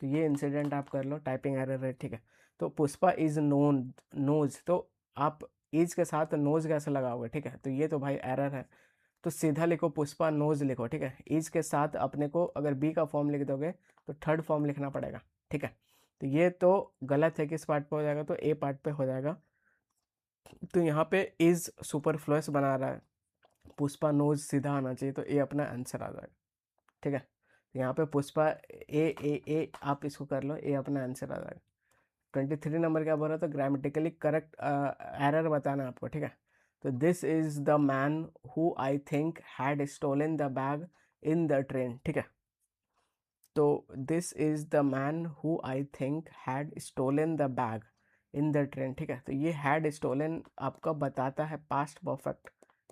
तो ये इंसिडेंट आप कर लो, टाइपिंग एरर है, ठीक है। तो पुष्पा इज नोन नोज, तो आप इज के साथ नोज कैसे लगाओगे, ठीक है, तो ये तो भाई एरर है। तो सीधा लिखो, पुष्पा नोज लिखो, ठीक है। इज के साथ अपने को अगर बी का फॉर्म लिख दोगे तो थर्ड फॉर्म लिखना पड़ेगा, ठीक है। तो ये तो गलत है, किस पार्ट पे हो जाएगा, तो ए पार्ट पे हो जाएगा। तो यहाँ पे इज सुपरफ्लुअस बना रहा है, पुष्पा नोज सीधा आना चाहिए, तो ए अपना आंसर आ जाएगा, ठीक है। तो यहाँ पे पुष्पा ए आप इसको कर लो, ए अपना आंसर आ जाएगा। 23 नंबर क्या बोल रहा था, ग्रामेटिकली करेक्ट एरर बताना है आपको, ठीक है। तो this is the man who I think had stolen the bag in the train, ठीक है। तो this is the man who I think had stolen the bag in the train, ठीक है। तो ये हैड स्टोलन आपका बताता है पास्ट परफेक्ट,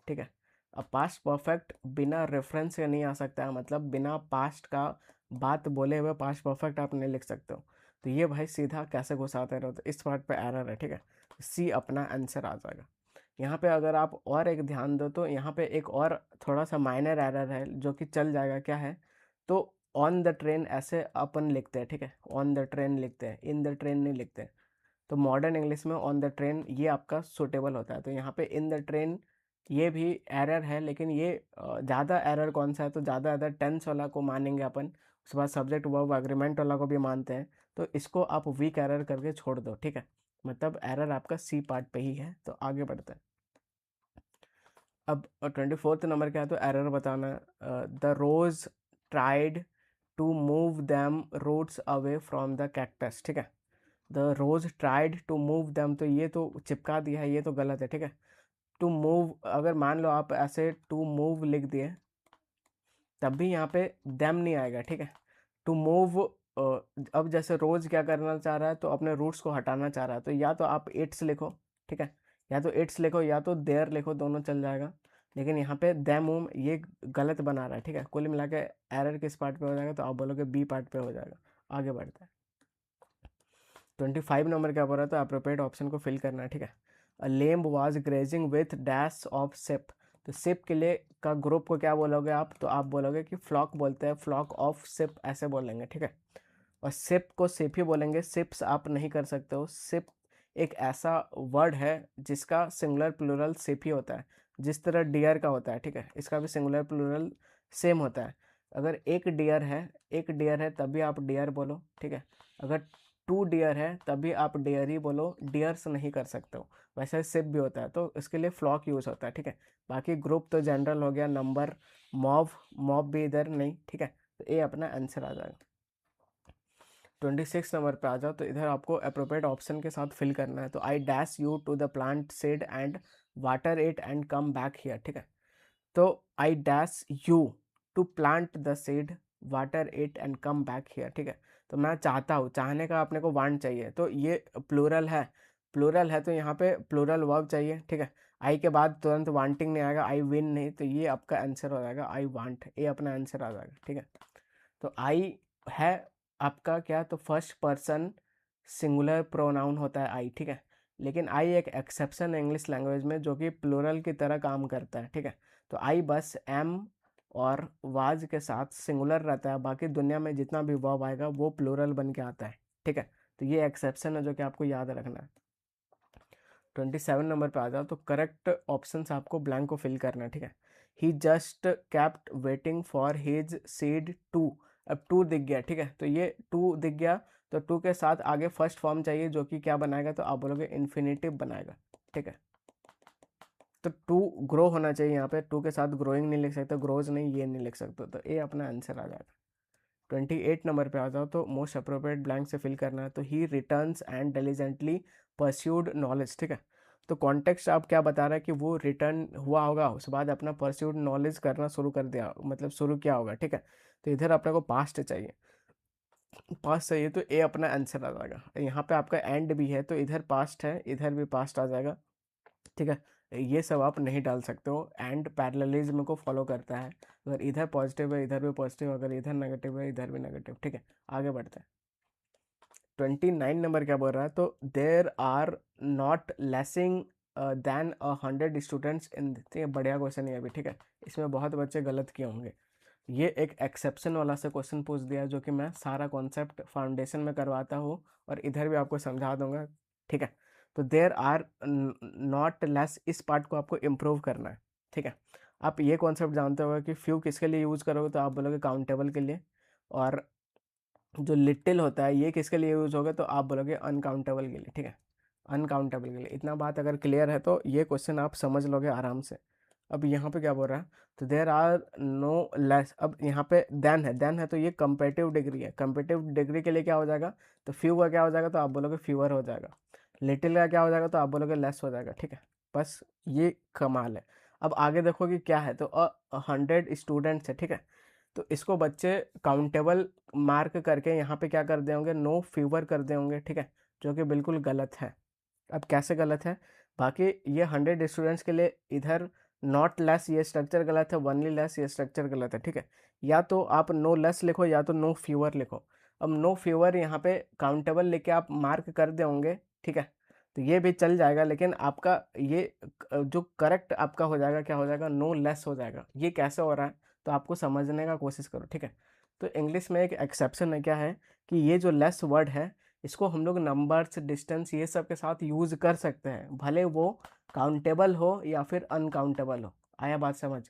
ठीक है। अब पास्ट परफेक्ट बिना रेफरेंस के नहीं आ सकता है, मतलब बिना पास्ट का बात बोले हुए पास्ट परफेक्ट आप नहीं लिख सकते हो। तो ये भाई सीधा कैसे घुसाते रहो, तो इस पार्ट पे एरर है, ठीक है। सी अपना आंसर आ जाएगा। यहाँ पे अगर आप और एक ध्यान दो, तो यहाँ पे एक और थोड़ा सा माइनर एरर है जो कि चल जाएगा, क्या है, तो ऑन द ट्रेन ऐसे अपन लिखते हैं, ठीक है, ऑन द ट्रेन लिखते हैं, इन द ट्रेन नहीं लिखते हैं। तो मॉडर्न इंग्लिश में ऑन द ट्रेन ये आपका सुटेबल होता है। तो यहाँ पे इन द ट्रेन ये भी एरर है, लेकिन ये ज़्यादा एरर कौन सा है, तो ज़्यादा टेंस वाला को मानेंगे अपन, उसके बाद सब्जेक्ट वर्ब एग्रीमेंट वाला को भी मानते हैं। तो इसको आप वीक एरर करके छोड़ दो, ठीक है, मतलब एरर आपका सी पार्ट पे ही है। तो आगे बढ़ते हैं। अब 24 नंबर क्या है, तो एरर बताना है। The rose tried to move them roots away from the cactus, ठीक है। The rose tried to move them, तो ये तो चिपका दिया है, ये तो गलत है, ठीक है। टू मूव, अगर मान लो आप ऐसे टू मूव लिख दिए तब भी यहाँ पे दैम नहीं आएगा, ठीक है। टू मूव, अब जैसे रोज क्या करना चाह रहा है, तो अपने रूट्स को हटाना चाह रहा है, तो या तो आप इट्स लिखो, ठीक है, या तो इट्स लिखो या तो देयर लिखो, दोनों चल जाएगा। लेकिन यहाँ पे दैम उम ये गलत बना रहा है, ठीक है। कुल मिला के एरर किस पार्ट पे हो जाएगा, तो आप बोलोगे बी पार्ट पे हो जाएगा। आगे बढ़ते हैं। 25 नंबर क्या बोल रहा था, अप्रोप्रिएट ऑप्शन को फिल करना है, ठीक है। A lamb was grazing with dash of sheep, तो सिप के लिए का ग्रुप को क्या बोलोगे आप, तो आप बोलोगे कि फ्लॉक बोलते हैं, फ्लॉक ऑफ सिप ऐसे बोलेंगे, ठीक है। और सिप को सिप ही बोलेंगे, सिप्स आप नहीं कर सकते हो। सिप एक ऐसा वर्ड है जिसका सिंगुलर प्लूरल सिप ही होता है, जिस तरह डियर का होता है, ठीक है, इसका भी सिंगुलर प्लूरल सेम होता है। अगर एक डियर है तभी आप डियर बोलो, ठीक है। अगर टू डियर है तभी आप डियर ही बोलो, डियर्स नहीं कर सकते हो। वैसे सिप भी होता है, तो इसके लिए फ्लॉक यूज़ होता है, ठीक है। बाकी ग्रुप तो जनरल हो गया, नंबर, मॉब, मॉब भी इधर नहीं, ठीक है। तो ये अपना आंसर आ जाएगा। 26 नंबर पे आ जाओ, तो इधर आपको अप्रोप्रिएट ऑप्शन के साथ फिल करना है। तो I dash you to the plant seed and water it and come back here, ठीक है। तो I dash you to plant the seed, water it and come back here, ठीक है। तो मैं चाहता हूँ, चाहने का अपने को वांट चाहिए, तो ये प्लूरल है तो यहाँ पे प्लूरल वर्ब चाहिए, ठीक है। आई के बाद तुरंत वांटिंग नहीं आएगा, आई विन नहीं, तो ये आपका आंसर हो जाएगा आई वांट, ये अपना आंसर आ जाएगा, ठीक है। तो आई है आपका क्या, तो फर्स्ट पर्सन सिंगुलर प्रोनाउन होता है आई, ठीक है। लेकिन आई एक एक्सेप्शन है इंग्लिश लैंग्वेज में, जो कि प्लूरल की तरह काम करता है, ठीक है। तो आई बस एम और वाज के साथ सिंगुलर रहता है, बाकी दुनिया में जितना भी वर्ब आएगा वो प्लूरल बन के आता है, ठीक है। तो ये एक्सेप्शन है जो कि आपको याद रखना है। 27 नंबर पे आ जाओ, तो करेक्ट ऑप्शन आपको ब्लैंक को फिल करना है, ठीक है। He just kept waiting for his seed to. अब टू दिख गया, ठीक है, तो ये टू दिख गया, तो टू के साथ आगे फर्स्ट फॉर्म चाहिए जो कि क्या बनाएगा, तो आप बोलोगे इन्फिनेटिव बनाएगा, ठीक है। तो टू ग्रो होना चाहिए, यहाँ पे टू के साथ ग्रोइंग नहीं लिख सकते, ग्रोज नहीं, ये नहीं लिख सकते, तो ये अपना आंसर आ जाएगा। 28 नंबर पे आ जाओ, तो मोस्ट अप्रोप्रिएट ब्लैंक से फिल करना है, तो he returns and diligently pursued knowledge, ठीक है। तो कॉन्टेक्स्ट आप क्या बता रहा है कि वो रिटर्न हुआ होगा, उसके बाद अपना परस्यूड नॉलेज करना शुरू कर दिया, मतलब शुरू किया होगा, ठीक है। तो इधर अपने को पास्ट चाहिए, पास्ट चाहिए, तो ए अपना आंसर आ जाएगा। यहाँ पे आपका एंड भी है, तो इधर पास्ट है, इधर भी पास्ट आ जाएगा, ठीक है। ये सब आप नहीं डाल सकते हो, एंड पैरेललिज्म को फॉलो करता है, अगर इधर पॉजिटिव है इधर भी पॉजिटिव, अगर इधर नेगेटिव है इधर भी नेगेटिव, ठीक है। आगे बढ़ते हैं। 29 नंबर क्या बोल रहा है, तो there are not lessing than 100 students in, ठीक है, बढ़िया क्वेश्चन है अभी, ठीक है। इसमें बहुत बच्चे गलत किए होंगे, ये एक एक्सेप्शन वाला से क्वेश्चन पूछ दिया, जो कि मैं सारा कॉन्सेप्ट फाउंडेशन में करवाता हूँ और इधर भी आपको समझा दूंगा, ठीक है। तो देर आर नॉट लेस, इस पार्ट को आपको इम्प्रूव करना है, ठीक है। आप ये कॉन्सेप्ट जानते होगा कि फ्यू किसके लिए यूज़ करोगे, तो आप बोलोगे काउंटेबल के लिए, और जो लिटिल होता है ये किसके लिए यूज़ होगा, तो आप बोलोगे अनकाउंटेबल के लिए, ठीक है, अनकाउंटेबल के लिए। इतना बात अगर क्लियर है तो ये क्वेश्चन आप समझ लोगे आराम से। अब यहाँ पे क्या बोल रहा है, तो देर आर नो लेस, अब यहाँ पे देन है, तो ये कंपेटिव डिग्री है, कंपेटिव डिग्री के लिए क्या हो जाएगा, तो फ्यू का क्या हो जाएगा, तो आप बोलोगे फ्यूअर हो जाएगा। लिटिल का क्या हो जाएगा, तो आप बोलोगे लेस हो जाएगा, ठीक है। बस ये कमाल है। अब आगे देखो कि क्या है, तो 100 स्टूडेंट्स है, ठीक है। तो इसको बच्चे काउंटेबल मार्क करके यहाँ पे क्या कर दे होंगे, नो फीवर कर दे होंगे, ठीक है, जो कि बिल्कुल गलत है। अब कैसे गलत है, बाकी ये 100 स्टूडेंट्स के लिए इधर नॉट लेस ये स्ट्रक्चर गलत है, वनली लेस ये स्ट्रक्चर गलत है, ठीक है। या तो आप नो लेस लिखो या तो नो फीवर लिखो। अब नो फीवर यहाँ पे काउंटेबल लेके आप मार्क कर दे होंगे, ठीक है, तो ये भी चल जाएगा, लेकिन आपका ये जो करेक्ट आपका हो जाएगा, क्या हो जाएगा, नो लेस हो जाएगा। ये कैसे हो रहा है, तो आपको समझने का कोशिश करो, ठीक है। तो इंग्लिश में एक एक्सेप्शन है, क्या है कि ये जो लेस वर्ड है, इसको हम लोग नंबर्स, डिस्टेंस, ये सब के साथ यूज़ कर सकते हैं, भले वो काउंटेबल हो या फिर अनकाउंटेबल हो। आया बात समझ,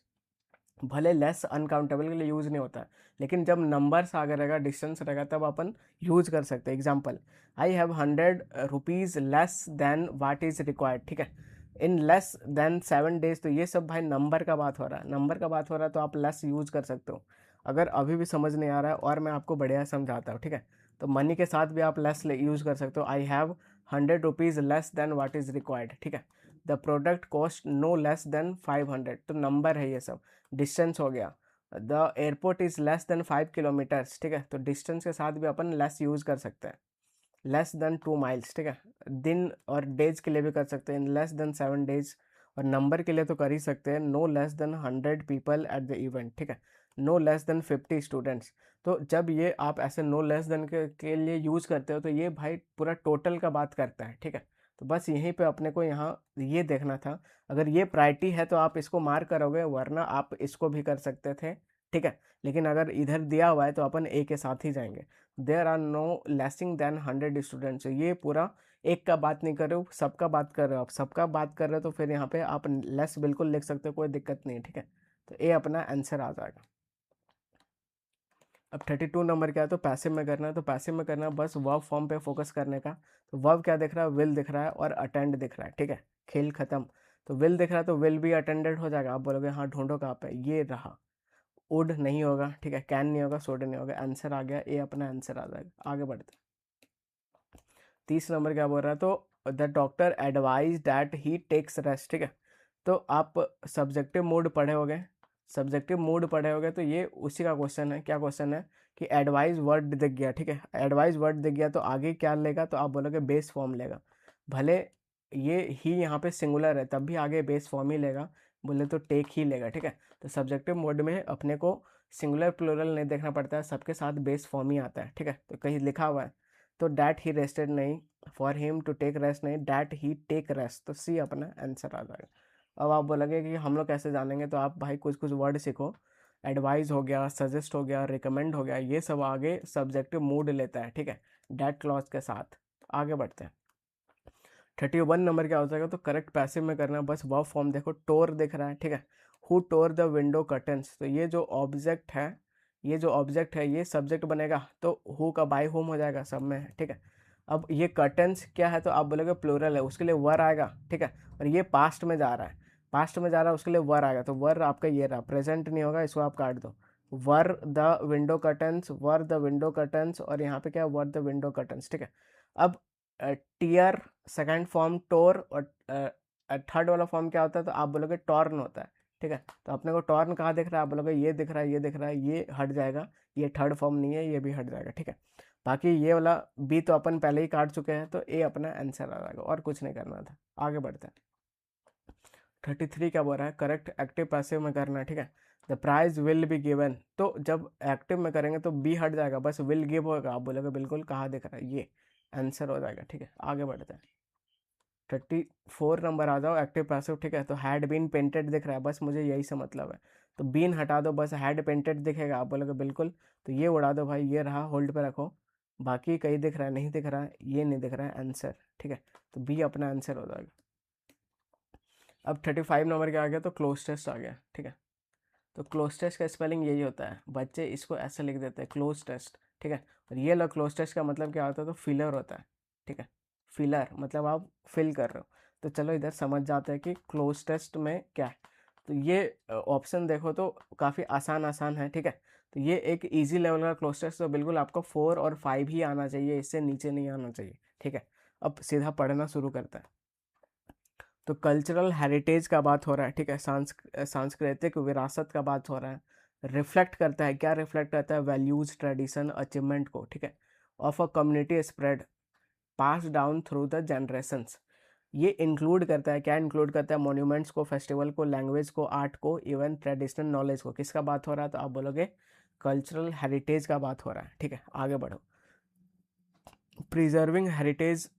भले लेस अनकाउंटेबल के लिए यूज़ नहीं होता है, लेकिन जब नंबर्स आगे रहेगा, डिस्टेंस रहेगा, तब अपन यूज़ कर सकते हैं। Example, I have 100 rupees less than what is required, ठीक है, इन लेस देन 7 डेज। तो ये सब भाई नंबर का बात हो रहा है, नंबर का बात हो रहा है, तो आप लेस यूज़ कर सकते हो। अगर अभी भी समझ नहीं आ रहा है और मैं आपको बढ़िया समझाता हूँ, ठीक है, तो मनी के साथ भी आप लेस यूज़ कर सकते हो। I have 100 rupees less than what is required, ठीक है। The product cost no less than 500, तो नंबर है ये सब। डिस्टेंस हो गया, the airport is less than 5 kilometres, ठीक है, तो डिस्टेंस के साथ भी अपन लेस यूज़ कर सकते हैं। लेस देन 2 माइल्स, ठीक है। दिन और डेज के लिए भी कर सकते हैं, लेस देन 7 डेज। और नंबर के लिए तो कर ही सकते हैं, no less than 100 people at the event, ठीक है, नो लेस देन 50 स्टूडेंट्स। तो जब ये आप ऐसे नो लेस देन के लिए यूज़ करते हो, तो ये भाई पूरा टोटल का बात करता है, ठीक है। तो बस यहीं पे अपने को यहाँ ये देखना था, अगर ये प्रायोरिटी है तो आप इसको मार्क करोगे, वरना आप इसको भी कर सकते थे, ठीक है। लेकिन अगर इधर दिया हुआ है तो अपन ए के साथ ही जाएंगे। There are no lessing than 100 students, ये पूरा एक का बात नहीं कर रहे हो, सबका बात कर रहे हो, आप सबका बात कर रहे हो, तो फिर यहाँ पे आप लेस बिल्कुल लिख सकते हो, कोई दिक्कत नहीं है, ठीक है। तो ए अपना आंसर आ जाएगा। अब 32 नंबर क्या है, तो पैसिव में करना है, तो पैसिव में करना है बस वर्ब फॉर्म पे फोकस करने का। तो वर्ब क्या दिख रहा है, विल दिख रहा है और अटेंड दिख रहा है, ठीक है, खेल खत्म। तो विल दिख रहा है तो विल भी अटेंडेड हो जाएगा, आप बोलोगे हाँ ढूंढो कहाँ पे, ये रहा। वुड नहीं होगा, ठीक है, कैन नहीं होगा, शुड नहीं होगा, आंसर आ गया, ए अपना आंसर आ जाएगा। आगे बढ़ते हैं। 30 नंबर क्या बोल रहा है, तो the doctor advise that he takes rest, ठीक है। तो आप सब्जेक्टिव मूड पढ़े होगे, सब्जेक्टिव मूड पढ़े होगे, तो ये उसी का क्वेश्चन है। क्या क्वेश्चन है कि एडवाइज वर्ड दिख गया, ठीक है, एडवाइज वर्ड दिख गया, तो आगे क्या लेगा, तो आप बोलोगे बेस फॉर्म लेगा। भले ये ही यहाँ पे सिंगुलर है, तब भी आगे बेस फॉर्म ही लेगा, बोले तो टेक ही लेगा, ठीक है। तो सब्जेक्टिव मोड में अपने को सिंगुलर प्लूरल नहीं देखना पड़ता है, सबके साथ बेस फॉर्म ही आता है, ठीक है। तो कहीं लिखा हुआ है, तो डैट ही रेस्टेड नहीं, for him to take rest नहीं, डैट ही टेक रेस्ट, तो सी अपना आंसर आ जाएगा। अब आप बोलोगे कि हम लोग कैसे जानेंगे, तो आप भाई कुछ कुछ वर्ड सीखो। एडवाइस हो गया, सजेस्ट हो गया, रिकमेंड हो गया, ये सब आगे सब्जेक्टिव मूड लेता है, ठीक है, डैट क्लॉज के साथ। आगे बढ़ते हैं। 31 नंबर क्या हो जाएगा, तो करेक्ट पैसिव में करना है, बस वर्ब फॉर्म देखो, टोर दिख रहा है, ठीक है, who tour the window curtains, तो ये जो ऑब्जेक्ट है, ये सब्जेक्ट बनेगा, तो हु का बाय होम हो जाएगा, सब में है, ठीक है। अब ये कर्टन्स क्या है, तो आप बोलोगे प्लूरल है, उसके लिए वर आएगा, ठीक है। और ये पास्ट में जा रहा है, उसके लिए वर आएगा, तो वर आपका ये रहा, प्रेजेंट नहीं होगा, इसको आप काट दो। वर द विंडो कर्टन्स, और यहाँ पे क्या, वर द विंडो कर्टन्स, ठीक है। अब टीयर सेकंड फॉर्म टोर, और थर्ड वाला फॉर्म क्या होता है, तो आप बोलोगे टॉर्न होता है, ठीक है। तो अपने को टॉर्न कहाँ दिख रहा है, आप बोलोगे ये दिख रहा है, ये हट जाएगा, ये थर्ड फॉर्म नहीं है, ये भी हट जाएगा, ठीक है। बाकी ये वाला बी तो अपन पहले ही काट चुके हैं, तो ए अपना आंसर आ जाएगा, और कुछ नहीं करना था। आगे बढ़ते हैं। 33 क्या बोल रहा है, करेक्ट एक्टिव पैसिव में करना है, ठीक है। The prize will be given, तो जब एक्टिव में करेंगे तो बी हट जाएगा, बस विल गिव होगा, आप बोलोगे बिल्कुल कहाँ दिख रहा है, ये आंसर हो जाएगा, ठीक है। आगे बढ़ते हैं। 34 नंबर आ जाओ, एक्टिव पैसिव, ठीक है। तो हैड बीन पेंटेड दिख रहा है, बस मुझे यही से मतलब है, तो बीन हटा दो, बस हैड पेंटेड दिखेगा, आप बोलोगे बिल्कुल, तो ये उड़ा दो भाई, ये रहा, होल्ड पे रखो। बाकी कहीं दिख रहा है, नहीं दिख रहा है, ये नहीं दिख रहा है आंसर, ठीक है। तो बी अपना आंसर हो जाएगा। अब 35 नंबर क्या आ गया, तो क्लोज टेस्ट आ गया, ठीक है। तो क्लोज टेस्ट का स्पेलिंग यही होता है, बच्चे इसको ऐसे लिख देते हैं, क्लोज टेस्ट, ठीक है। और ये लो क्लोज टेस्ट का मतलब क्या होता है, तो फिलर होता है, ठीक है। फिलर मतलब आप फिल कर रहे हो। तो चलो इधर समझ जाते हैं कि क्लोज टेस्ट में क्या है। तो ये ऑप्शन देखो तो काफ़ी आसान आसान है, ठीक है। तो ये एक इजी लेवल का क्लोज टेस्ट, तो बिल्कुल आपको 4 और 5 ही आना चाहिए, इससे नीचे नहीं आना चाहिए, ठीक है। अब सीधा पढ़ना शुरू करता है। तो कल्चरल हेरिटेज का बात हो रहा है, ठीक है। सांस्कृतिक विरासत का बात हो रहा है। रिफ्लेक्ट करता है, क्या रिफ्लेक्ट करता है, वैल्यूज, ट्रेडिशन, अचीवमेंट को, ठीक है। Of a community spread pass down through the generations, ये इंक्लूड करता है, क्या इंक्लूड करता है, मॉन्यूमेंट्स को, फेस्टिवल को, लैंग्वेज को, आर्ट को, इवन ट्रेडिशनल नॉलेज को। किसका बात हो रहा है, तो आप बोलोगे कल्चरल हेरिटेज का बात हो रहा है, ठीक है। आगे बढ़ो। प्रिजर्विंग हेरिटेज,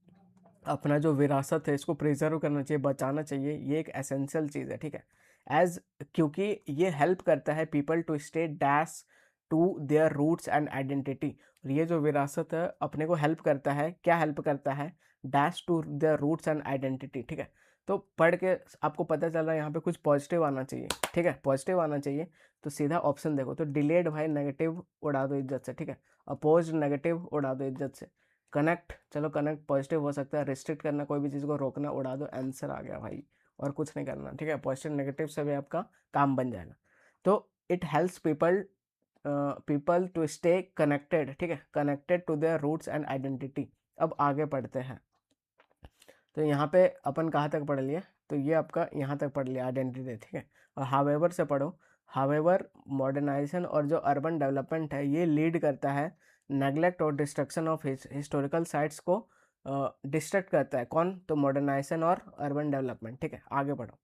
अपना जो विरासत है इसको प्रिजर्व करना चाहिए, बचाना चाहिए, ये एक एसेंशियल चीज़ है, ठीक है। एज क्योंकि ये हेल्प करता है people to stay dash to their roots and identity. और ये जो विरासत है अपने को हेल्प करता है, क्या हेल्प करता है, dash to their roots and identity, ठीक है। तो पढ़ के आपको पता चल रहा है यहाँ पे कुछ पॉजिटिव आना चाहिए, ठीक है, पॉजिटिव आना चाहिए। तो सीधा ऑप्शन देखो, तो डिलेड भाई नेगेटिव उड़ा दो इज्जत से, ठीक है। अपोज नेगेटिव उड़ा दो इज्जत से। कनेक्ट, चलो कनेक्ट पॉजिटिव हो सकता है, रिस्ट्रिक्ट करना, कोई भी चीज़ को रोकना, उड़ा दो, आंसर आ गया भाई, और कुछ नहीं करना, ठीक है। पॉजिटिव नेगेटिव से भी आपका काम बन जाएगा। तो it helps people to stay connected, ठीक है, connected to their roots and identity. अब आगे पढ़ते हैं। तो यहाँ पे अपन कहाँ तक पढ़ लिए, तो ये आपका यहाँ तक पढ़ लिया आइडेंटिटी, ठीक है। और हावेवर से पढ़ो। हावेवर मॉडर्नाइजेशन और जो अर्बन डेवलपमेंट है ये लीड करता है नेग्लेक्ट और डिस्ट्रक्शन ऑफ हिस्टोरिकल साइट्स को डिस्ट्रक्ट करता है, कौन, तो मॉडर्नाइजेशन और अर्बन डेवलपमेंट, ठीक है। आगे बढ़ो।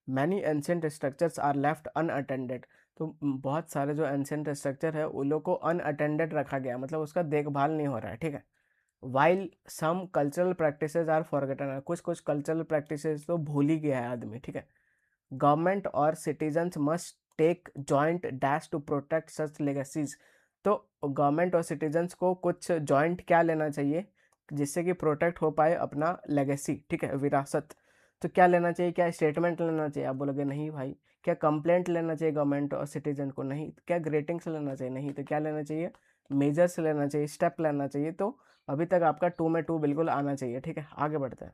Many ancient structures are left unattended, तो बहुत सारे जो एंशियंट स्ट्रक्चर है उन लोग को अनअटेंडेड रखा गया, मतलब उसका देखभाल नहीं हो रहा है, ठीक है। While some cultural practices are forgotten, कुछ कुछ कल्चरल प्रैक्टिसेस तो भूल ही गया है आदमी, ठीक है। गवर्नमेंट और citizens must take joint dash to protect such legacies, तो गवर्नमेंट और सिटीजन्स को कुछ जॉइंट क्या लेना चाहिए जिससे कि प्रोटेक्ट हो पाए अपना लेगेसी, ठीक है, विरासत। तो क्या लेना चाहिए, क्या स्टेटमेंट लेना चाहिए, आप बोलोगे नहीं भाई। क्या कंप्लेंट लेना चाहिए गवर्नमेंट और सिटीजन को, नहीं। क्या ग्रेटिंग्स लेना चाहिए, नहीं। तो क्या लेना चाहिए, मेजर्स लेना चाहिए, स्टेप लेना चाहिए। तो अभी तक आपका 2 में 2 बिल्कुल आना चाहिए, ठीक है। आगे बढ़ते हैं।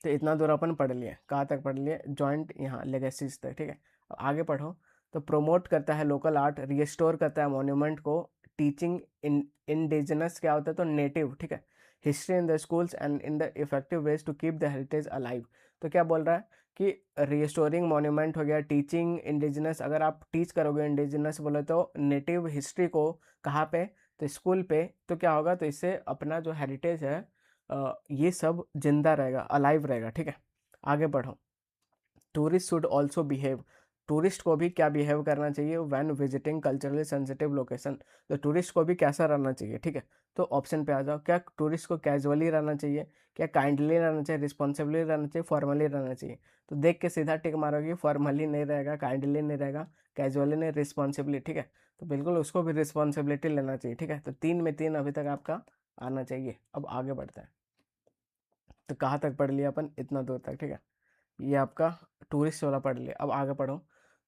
तो इतना दूर अपन पढ़ लिए, कहाँ तक पढ़ लिए, जॉइंट यहाँ लेगेसीज तक, ठीक है। अब आगे पढ़ो। तो प्रोमोट करता है लोकल आर्ट, रिस्टोर करता है मॉन्यूमेंट को, टीचिंग इंडिजिनस क्या होता है, तो नेटिव, ठीक है, history in the schools and in the effective ways to keep the heritage alive. तो क्या बोल रहा है कि रिस्टोरिंग मॉन्यूमेंट हो गया, टीचिंग इंडिजिनस, अगर आप टीच करोगे इंडिजिनस बोले तो नेटिव हिस्ट्री को, कहाँ पे, तो स्कूल पे, तो क्या होगा, तो इससे अपना जो हेरिटेज है ये सब जिंदा रहेगा, अलाइव रहेगा, ठीक है। आगे बढ़ो। Tourist should also behave, tourist को भी क्या बिहेव करना चाहिए when visiting culturally sensitive location, तो टूरिस्ट को भी कैसा रहना चाहिए, ठीक है। तो ऑप्शन पे आ जाओ, क्या टूरिस्ट को कैजुअली रहना चाहिए, क्या काइंडली रहना चाहिए, रिस्पॉन्सिबली रहना चाहिए, फॉर्मली रहना चाहिए। तो देख के सीधा टिक मारोगे, फॉर्मली नहीं रहेगा, काइंडली नहीं रहेगा, कैजुअली नहीं, रिस्पॉन्सिबली, ठीक है। तो बिल्कुल उसको भी रिस्पॉन्सिबिलिटी लेना चाहिए, ठीक है। तो 3 में 3 अभी तक आपका आना चाहिए। अब आगे बढ़ते हैं। तो कहाँ तक पढ़ लिया अपन, इतना दूर तक, ठीक है। ये आपका टूरिस्ट वाला पढ़ लिया। अब आगे पढ़ो।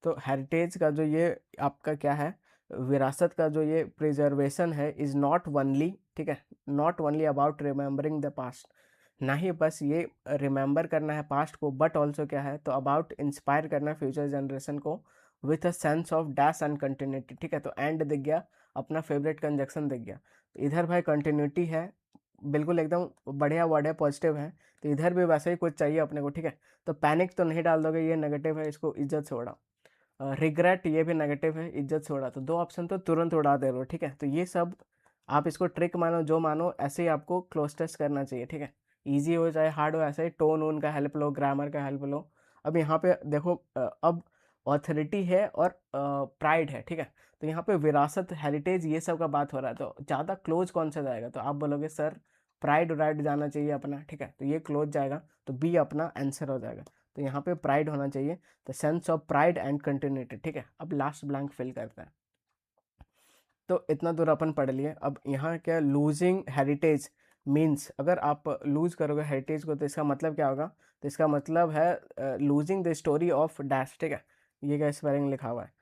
तो हेरिटेज का जो ये आपका क्या है, विरासत का जो ये प्रिजर्वेशन है इज़ नॉट ओनली, ठीक है, not only about remembering the past, ना ही बस ये रिमेंबर करना है पास्ट को, बट ऑल्सो क्या है, तो अबाउट इंस्पायर करना है फ्यूचर जनरेशन को with a sense of dash and continuity, ठीक है। तो एंड दिख गया, अपना फेवरेट कंजक्शन दिख गया। तो इधर भाई कंटिन्यूटी है, बिल्कुल एकदम बढ़िया वर्ड है, पॉजिटिव है। तो इधर भी वैसे ही कुछ चाहिए अपने को, ठीक है। तो पैनिक तो नहीं डाल दोगे, ये नेगेटिव है, इसको इज्जत से उड़ा। रिग्रेट ये भी नेगेटिव है, इज्जत से उड़ा। तो दो ऑप्शन तो तुरंत उड़ा दे रहे हो, ठीक है। तो ये सब आप इसको ट्रिक मानो जो मानो, ऐसे ही आपको क्लोज टेस्ट करना चाहिए, ठीक है। ईजी हो चाहे हार्ड हो, ऐसे ही टोन वोन का हेल्प लो, ग्रामर का हेल्प लो। अब यहाँ पे देखो अब ऑथोरिटी है और प्राइड है, ठीक है। तो यहाँ पे विरासत, हेरिटेज, ये सब का बात हो रहा है, तो ज़्यादा क्लोज कौन सा जाएगा, तो आप बोलोगे सर प्राइड राइट जाना चाहिए अपना, ठीक है। तो ये क्लोज जाएगा, तो बी अपना आंसर हो जाएगा। तो यहाँ पे प्राइड होना चाहिए, the sense of pride and continuity, ठीक है। अब लास्ट ब्लैंक फिल करते हैं। तो इतना दूर अपन पढ़ लिए। अब यहाँ क्या, लूजिंग हेरिटेज मीन्स, अगर आप लूज करोगे हेरिटेज को तो इसका मतलब क्या होगा, तो इसका मतलब है losing the story of dash, ठीक है। ये क्या स्पेलिंग लिखा हुआ है,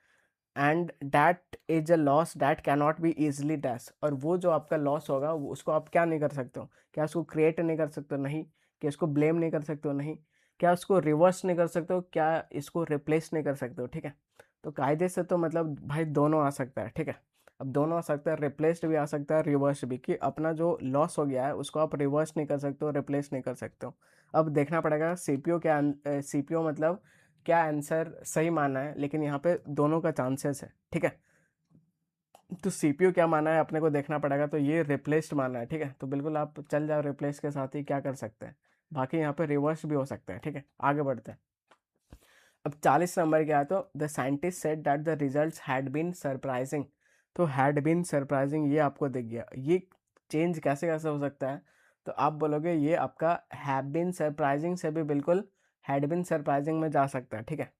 and that is a loss that cannot be easily dash, और वो जो आपका लॉस होगा वो उसको आप क्या नहीं कर सकते हो, क्या उसको क्रिएट नहीं कर सकते हो, नहीं। क्या इसको ब्लेम नहीं कर सकते हो, नहीं। क्या उसको रिवर्स नहीं कर सकते हो, क्या इसको रिप्लेस नहीं कर सकते हो, ठीक है। तो कायदे से तो मतलब भाई दोनों आ सकता है, ठीक है। अब दोनों आ सकता है, रिप्लेस्ड भी आ सकता है, रिवर्स भी, कि अपना जो लॉस हो गया है उसको आप रिवर्स नहीं कर सकते हो, रिप्लेस नहीं कर सकते हो। अब देखना पड़ेगा सीपीओ क्या, सीपीओ मतलब क्या आंसर सही माना है, लेकिन यहाँ पे दोनों का चांसेस है, ठीक है। तो सीपीयू क्या माना है अपने को देखना पड़ेगा, तो ये रिप्लेस्ड माना है, ठीक है। तो बिल्कुल आप चल जाओ रिप्लेस के साथ ही, क्या कर सकते हैं। बाकी यहाँ पे रिवर्स भी हो सकता है, ठीक है। आगे बढ़ते हैं। अब 40 नंबर क्या है, तो the scientist said that the results had been surprising. तो हैड बीन सरप्राइजिंग ये आपको दिख गया, ये चेंज कैसे कैसे हो सकता है, तो आप बोलोगे ये आपका हैव बीन सरप्राइजिंग से भी बिल्कुल हैड बीन सरप्राइजिंग में जा सकता है, ठीक है।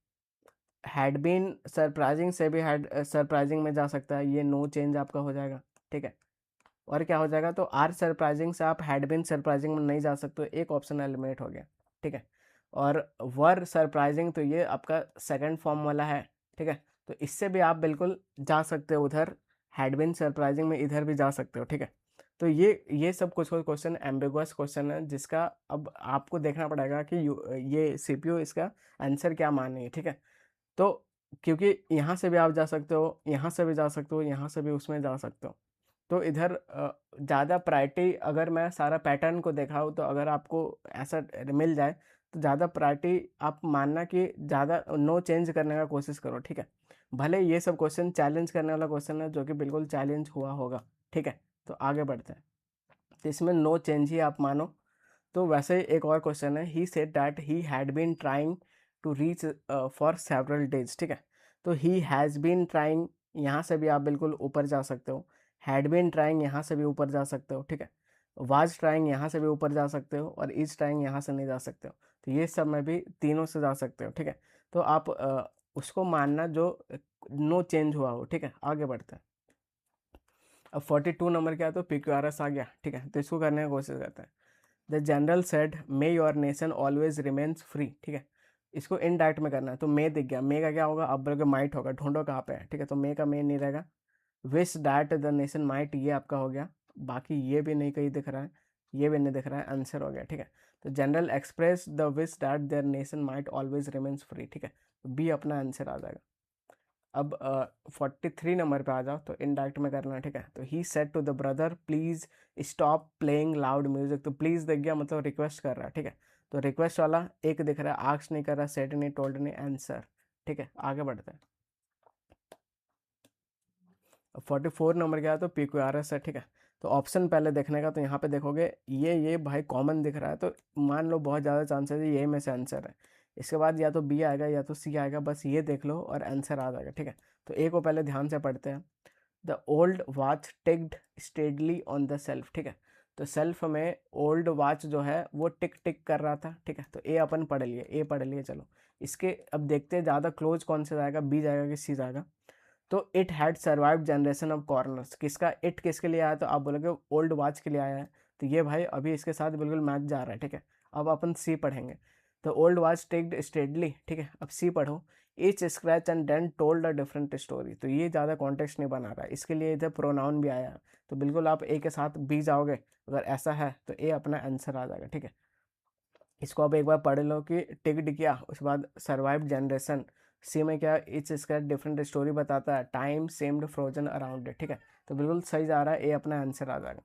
हैड बीन सरप्राइजिंग से भी हैड सरप्राइजिंग में जा सकता है, ये नो चेंज आपका हो जाएगा, ठीक है। और क्या हो जाएगा, तो आर सरप्राइजिंग से आप हैड बीन सरप्राइजिंग में नहीं जा सकते, एक ऑप्शन एलिमिनेट हो गया, ठीक है। और वर सरप्राइजिंग, तो ये आपका सेकंड फॉर्म वाला है, ठीक है। तो इससे भी आप बिल्कुल जा सकते हो उधर, हैड बीन सरप्राइजिंग में इधर भी जा सकते हो, ठीक है। तो ये सब कुछ क्वेश्चन एम्बिगुअस क्वेश्चन है, जिसका अब आपको देखना पड़ेगा कि ये सीपीयू इसका आंसर क्या माने है, ठीक है। तो क्योंकि यहाँ से भी आप जा सकते हो, यहाँ से भी जा सकते हो, यहाँ से भी उसमें जा सकते हो। तो इधर ज़्यादा प्रायोरिटी, अगर मैं सारा पैटर्न को दिखाऊँ, तो अगर आपको ऐसा मिल जाए तो ज़्यादा प्रायोरिटी आप मानना कि ज़्यादा नो चेंज करने का कोशिश करो, ठीक है। भले ये सब क्वेश्चन चैलेंज करने वाला क्वेश्चन है, जो कि बिल्कुल चैलेंज हुआ होगा, ठीक है। तो आगे बढ़ते हैं। तो इसमें नो चेंज ही आप मानो। तो वैसे ही एक और क्वेश्चन है, he said that he had been trying to reach for several days, ठीक है। तो ही हैज़ बीन ट्राइंग, यहाँ से भी आप बिल्कुल ऊपर जा सकते हो। हैड बीन ट्राइंग, यहाँ से भी ऊपर जा सकते हो, ठीक है। वाज ट्राइंग, यहाँ से भी ऊपर जा सकते हो, और इज ट्राइंग यहाँ से नहीं जा सकते हो। तो ये सब में भी तीनों से जा सकते हो, ठीक है। तो आप उसको मानना जो नो चेंज हुआ हो, ठीक है। आगे बढ़ते हैं। अब 42 नंबर क्या है, तो PQRS आ गया, ठीक है। तो इसको करने की कोशिश करते हैं। The general said may your nation always remains free, ठीक है। इसको इनडायरेक्ट में करना है, तो मे दिख गया, मे का क्या होगा, अब बोलोगे माइट होगा, ढूंढो कहाँ पे है, ठीक है। तो मे का मे नहीं रहेगा। Wish that the nation might, ये आपका हो गया। बाकी ये भी नहीं कहीं दिख रहा है, ये भी नहीं दिख रहा है, आंसर हो गया, ठीक है। तो general express the wish that there nation might always remains free, ठीक है। तो बी अपना आंसर आ जाएगा। अब 43 नंबर पे आ जाओ, तो इनडायरेक्ट में करना है, ठीक है। तो he said to the brother please stop playing loud music, तो प्लीज दिख गया, मतलब रिक्वेस्ट कर रहा है, ठीक है। तो रिक्वेस्ट वाला एक दिख रहा है, आस्क नहीं कर रहा, सेड नहीं, टोल्ड नहीं, आंसर, ठीक है। आगे बढ़ते हैं। 44 नंबर क्या है, तो PQRS है, ठीक है। तो ऑप्शन पहले देखने का, तो यहाँ पे देखोगे ये भाई कॉमन दिख रहा है, तो मान लो बहुत ज़्यादा चांसेस है ये में से आंसर है। इसके बाद या तो बी आएगा या तो सी आएगा, बस ये देख लो और आंसर आ जाएगा, ठीक है। तो ए को पहले ध्यान से पढ़ते हैं। The old watch ticked steadily on the self, ठीक है। तो सेल्फ में ओल्ड वॉच जो है वो टिक टिक कर रहा था, ठीक है। तो ए अपन पढ़ लिए, ए पढ़ लिए, चलो। इसके अब देखते हैं ज़्यादा क्लोज कौन से जाएगा, बी जाएगा कि सी जाएगा। तो it had survive generation of corners, किसका इट किसके लिए आया, तो आप बोलोगे ओल्ड वॉच के लिए आया है। तो ये भाई अभी इसके साथ बिल्कुल मैच जा रहा है, ठीक है। अब अपन सी पढ़ेंगे। द ओल्ड वाज टेक्ड स्टेडली, ठीक है। अब सी पढ़ो, each scratch and dent told a different story. तो ये ज़्यादा कॉन्टेक्स्ट नहीं बना रहा है, इसके लिए इधर प्रोनाउन भी आया है, तो बिल्कुल आप ए के साथ बी जाओगे, अगर ऐसा है तो ए अपना आंसर आ जाएगा, ठीक है। इसको आप एक बार पढ़ लो कि टिकट किया, उसके बाद सर्वाइव जनरेशन, सी में क्या, इट्स इसका डिफरेंट स्टोरी बताता है, टाइम सेम्ड फ्रोजन अराउंड इट, ठीक है। तो बिल्कुल सही जा रहा है, ए अपना आंसर आ जाएगा।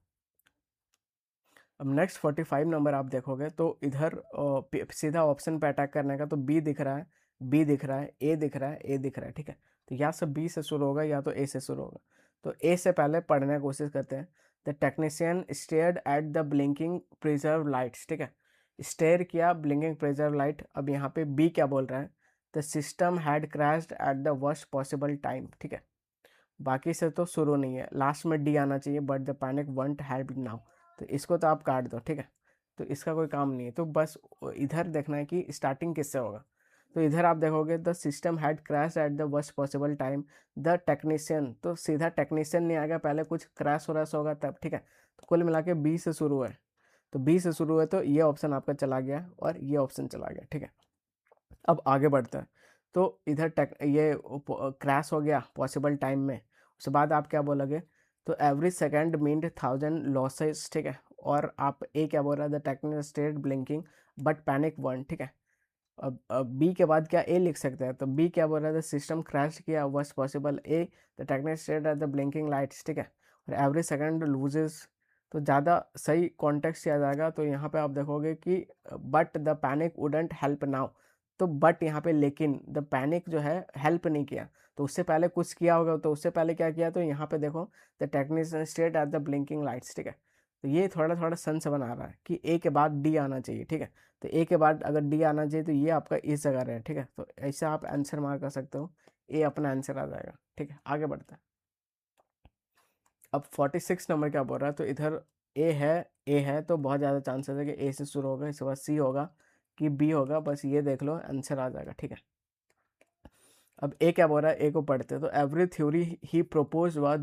अब नेक्स्ट 45 नंबर आप देखोगे तो इधर सीधा ऑप्शन पे अटैक करने का, तो बी दिख रहा है, बी दिख रहा है, ए दिख रहा है, ए दिख रहा है, ठीक है। तो या सब बी से शुरू होगा या तो ए से शुरू होगा। तो ए से पहले पढ़ने की कोशिश करते हैं। The technician stared at the blinking preserve lights, ठीक है। स्टेयर किया ब्लिंकिंग प्रिजर्व लाइट। अब यहाँ पे बी क्या बोल रहा है, the system had crashed at the worst possible time, ठीक है। बाकी से तो शुरू नहीं है, लास्ट में डी आना चाहिए, but the panic want help now. तो इसको तो आप काट दो, ठीक है। तो इसका कोई काम नहीं है, तो बस इधर देखना है कि स्टार्टिंग किससे होगा। तो इधर आप देखोगे the system had crash at the worst possible time, the technician, तो सीधा टेक्नीशियन नहीं आ गया, पहले कुछ क्रैश व्रैश होगा तब, ठीक है। तो कुल मिला के बी से शुरू है, तो बी से शुरू है, तो ये ऑप्शन आपका चला गया और ये ऑप्शन चला गया, ठीक है। अब आगे बढ़ते हैं। तो इधर टेक ये क्रैश हो गया पॉसिबल टाइम में, उसके बाद आप क्या बोलोगे, तो एवरी सेकेंड मीन्ड 1000 लॉसेस, ठीक है। और आप ए क्या बोल रहा है, the technical state blinking but panic one, ठीक है। अब बी के बाद क्या ए लिख सकते हैं, तो बी क्या बोल रहा है, द सिस्टम क्रैश किया worst possible, A the technical state at the blinking lights, ठीक है। और एवरी सेकेंड लूजेस, तो ज़्यादा सही कॉन्टेक्स्ट किया जाएगा। तो यहाँ पे आप देखोगे कि but the panic wouldn't help now, तो बट यहाँ पे लेकिन द पैनिक जो है हेल्प नहीं किया, तो उससे पहले कुछ किया होगा, तो उससे पहले क्या किया, तो यहाँ पे देखो the technician state at the blinking lights, ठीक है। तो ये थोड़ा थोड़ा सेंस बना रहा है कि ए के बाद डी आना चाहिए, ठीक है। तो ए के बाद अगर डी आना चाहिए तो ये आपका इस जगह रहे, ठीक है। तो ऐसा आप आंसर मार्क कर सकते हो, ए अपना आंसर आ जाएगा, ठीक है। आगे बढ़ते हैं। अब 46 नंबर क्या बोल रहा है, तो इधर ए है, ए है तो बहुत ज़्यादा चांसेस है कि ए से शुरू होगा, इसके बाद सी होगा कि बी होगा, बस ये देख लो आंसर आ जाएगा, ठीक है। अब ए क्या बोल रहा है, ए को पढ़ते हैं। तो every theory he propose was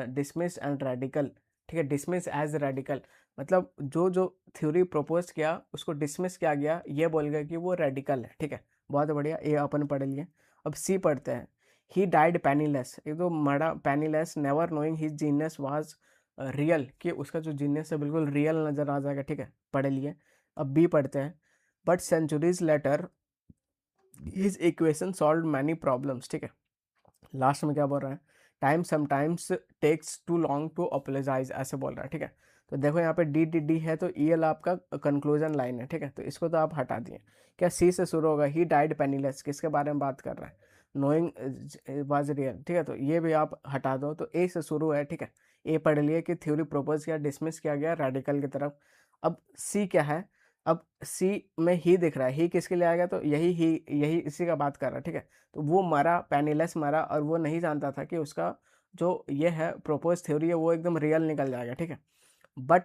dismiss and radical, ठीक है। डिसमिस एज रेडिकल, मतलब जो जो थ्योरी प्रपोज किया उसको डिसमिस किया गया, ये बोल गया कि वो रेडिकल है, ठीक है। बहुत बढ़िया, ए अपन पढ़ लिए। अब सी पढ़ते हैं। ही डाइड पैनीलेस, एक तो मरा penniless, never knowing his genius was real, कि उसका जो जीनियस है बिल्कुल रियल नजर आ जाएगा, ठीक है, पढ़ लिए। अब बी पढ़ते हैं। But centuries later his equation solve many problems, ठीक है। लास्ट में क्या बोल रहा है, time sometimes takes too long to apologise, ऐसे बोल रहा है, ठीक है। तो देखो यहाँ पे डी डी डी है, तो ई एल आपका कंक्लूजन लाइन है, ठीक है। तो इसको तो आप हटा दिए। क्या सी से शुरू होगा, ही डाइड पेनीलेस, किसके बारे में बात कर रहा है, नोइंग वाज रियल, ठीक है। तो ये भी आप हटा दो, तो ए से शुरू है, ठीक है। ए पढ़ लिए कि थ्योरी प्रपोज किया, डिसमिस किया गया रेडिकल की तरफ। अब सी क्या है, अब सी में ही दिख रहा है, ही किसके लिए आएगा, तो यही इसी का बात कर रहा है, ठीक है। तो वो मरा, पेनीलेस मरा, और वो नहीं जानता था कि उसका जो ये है प्रोपोज थ्योरी है वो एकदम रियल निकल जाएगा, ठीक है। बट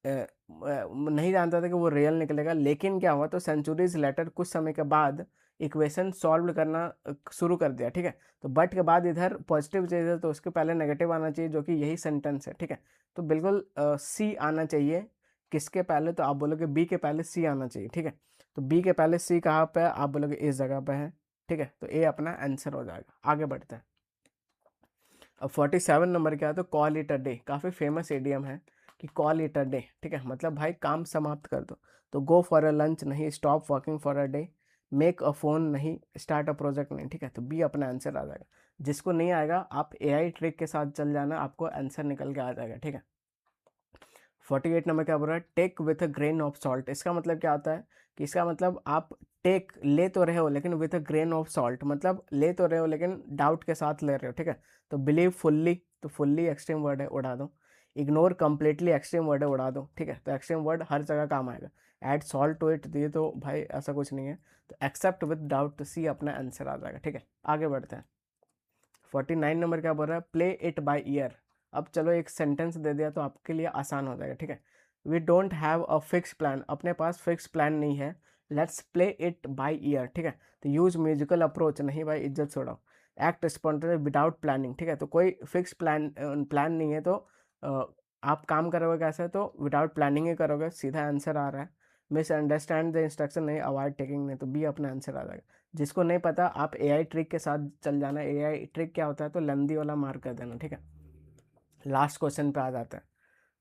नहीं जानता था कि वो रियल निकलेगा, लेकिन क्या हुआ, तो सेंचुरीज लेटर कुछ समय के बाद इक्वेशन सॉल्व करना शुरू कर दिया, ठीक है। तो बट के बाद इधर पॉजिटिव चीज़ है, तो उसके पहले नेगेटिव आना चाहिए, जो कि यही सेंटेंस है, ठीक है। तो बिल्कुल सी आना चाहिए, किसके पहले, तो आप बोलोगे बी के पहले सी आना चाहिए, ठीक है। तो बी के पहले सी कहाँ पे है, आप बोलोगे इस जगह पे है, ठीक है। तो ए अपना आंसर हो जाएगा। आगे बढ़ते हैं। अब 47 नंबर क्या है, तो कॉल इट अ डे, काफ़ी फेमस एडियम है कि कॉल इट अ डे, ठीक है। मतलब भाई काम समाप्त कर दो। तो गो फॉर अ लंच नहीं, stop working for a day, make a phone नहीं, स्टार्ट अ प्रोजेक्ट नहीं, ठीक है। तो बी अपना आंसर आ जाएगा। जिसको नहीं आएगा आप एआई ट्रिक के साथ चल जाना, आपको आंसर निकल के आ जाएगा, ठीक है। 48 नंबर क्या बोल रहा है, take with a grain of salt, इसका मतलब क्या होता है कि इसका मतलब आप टेक ले तो रहे हो लेकिन with a grain of salt, मतलब ले तो रहे हो लेकिन डाउट के साथ ले रहे हो, ठीक है। तो बिलीव फुल्ली, तो फुल्ली एक्सट्रीम वर्ड है, उड़ा दो। इग्नोर कंप्लीटली एक्सट्रीम वर्ड है, उड़ा दो, ठीक है। तो एक्सट्रीम वर्ड हर जगह काम आएगा। ऐड सॉल्ट टू इट, ये तो भाई ऐसा कुछ नहीं है। तो एक्सेप्ट विद डाउट, तो सी अपना आंसर आ जाएगा, ठीक है। आगे बढ़ते हैं। 49 नंबर क्या बोल रहा है, प्ले इट बाय ईयर। अब चलो एक सेंटेंस दे दिया तो आपके लिए आसान हो जाएगा, ठीक है। We don't have a fix plan, अपने पास फिक्स प्लान नहीं है, let's play it by ear, ठीक है। तो यूज म्यूजिकल अप्रोच, नहीं भाई इज्जत छोड़ाओ। एक्ट स्पॉन्टेनियस विदाउट प्लानिंग, ठीक है। तो कोई फिक्स प्लान नहीं है, तो आप काम करोगे कैसे, तो विदाउट प्लानिंग ही करोगे, सीधा आंसर आ रहा है। मिसअंडरस्टैंड द इंस्ट्रक्शन नहीं, अवॉइड टेकिंग नहीं, तो बी अपना आंसर आ जाएगा। जिसको नहीं पता आप एआई ट्रिक के साथ चल जाना। एआई ट्रिक क्या होता है, तो लंदी वाला मार्क कर देना, ठीक है। लास्ट क्वेश्चन पे आ जाते हैं।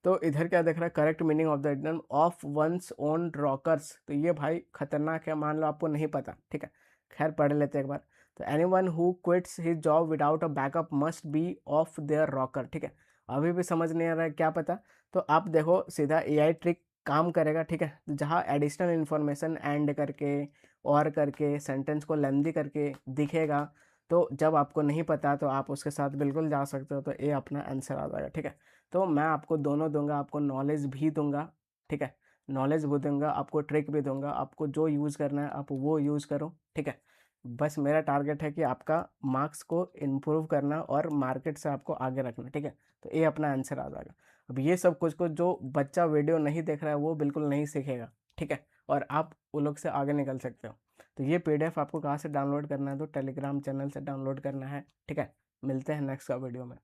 तो इधर क्या देख रहा है, correct meaning of the idiom off one's on rockers. तो ये भाई खतरनाक है, मान लो आपको नहीं पता, ठीक है। खैर पढ़ लेते हैं एक बार। तो any one who quits his job without a backup must be of their rocker, ठीक है। अभी भी समझ नहीं आ रहा है क्या पता, तो आप देखो सीधा एआई ट्रिक काम करेगा, ठीक है। जहाँ एडिशनल इन्फॉर्मेशन एंड करके और करके सेंटेंस को लेंदी करके दिखेगा, तो जब आपको नहीं पता तो आप उसके साथ बिल्कुल जा सकते हो। तो ये अपना आंसर आ जाएगा, ठीक है। तो मैं आपको दोनों दूंगा, आपको नॉलेज भी दूंगा, ठीक है। नॉलेज भी दूंगा, आपको ट्रिक भी दूंगा, आपको जो यूज़ करना है आप वो यूज़ करो, ठीक है। बस मेरा टारगेट है कि आपका मार्क्स को इम्प्रूव करना और मार्केट से आपको आगे रखना, ठीक है। तो ये अपना आंसर आ जाएगा। अब ये सब कुछ को जो बच्चा वीडियो नहीं देख रहा है वो बिल्कुल नहीं सीखेगा, ठीक है। और आप वो लोग से आगे निकल सकते हो। तो ये पीडीएफ आपको कहाँ से डाउनलोड करना है, तो टेलीग्राम चैनल से डाउनलोड करना है, ठीक है। मिलते हैं नेक्स्ट का वीडियो में।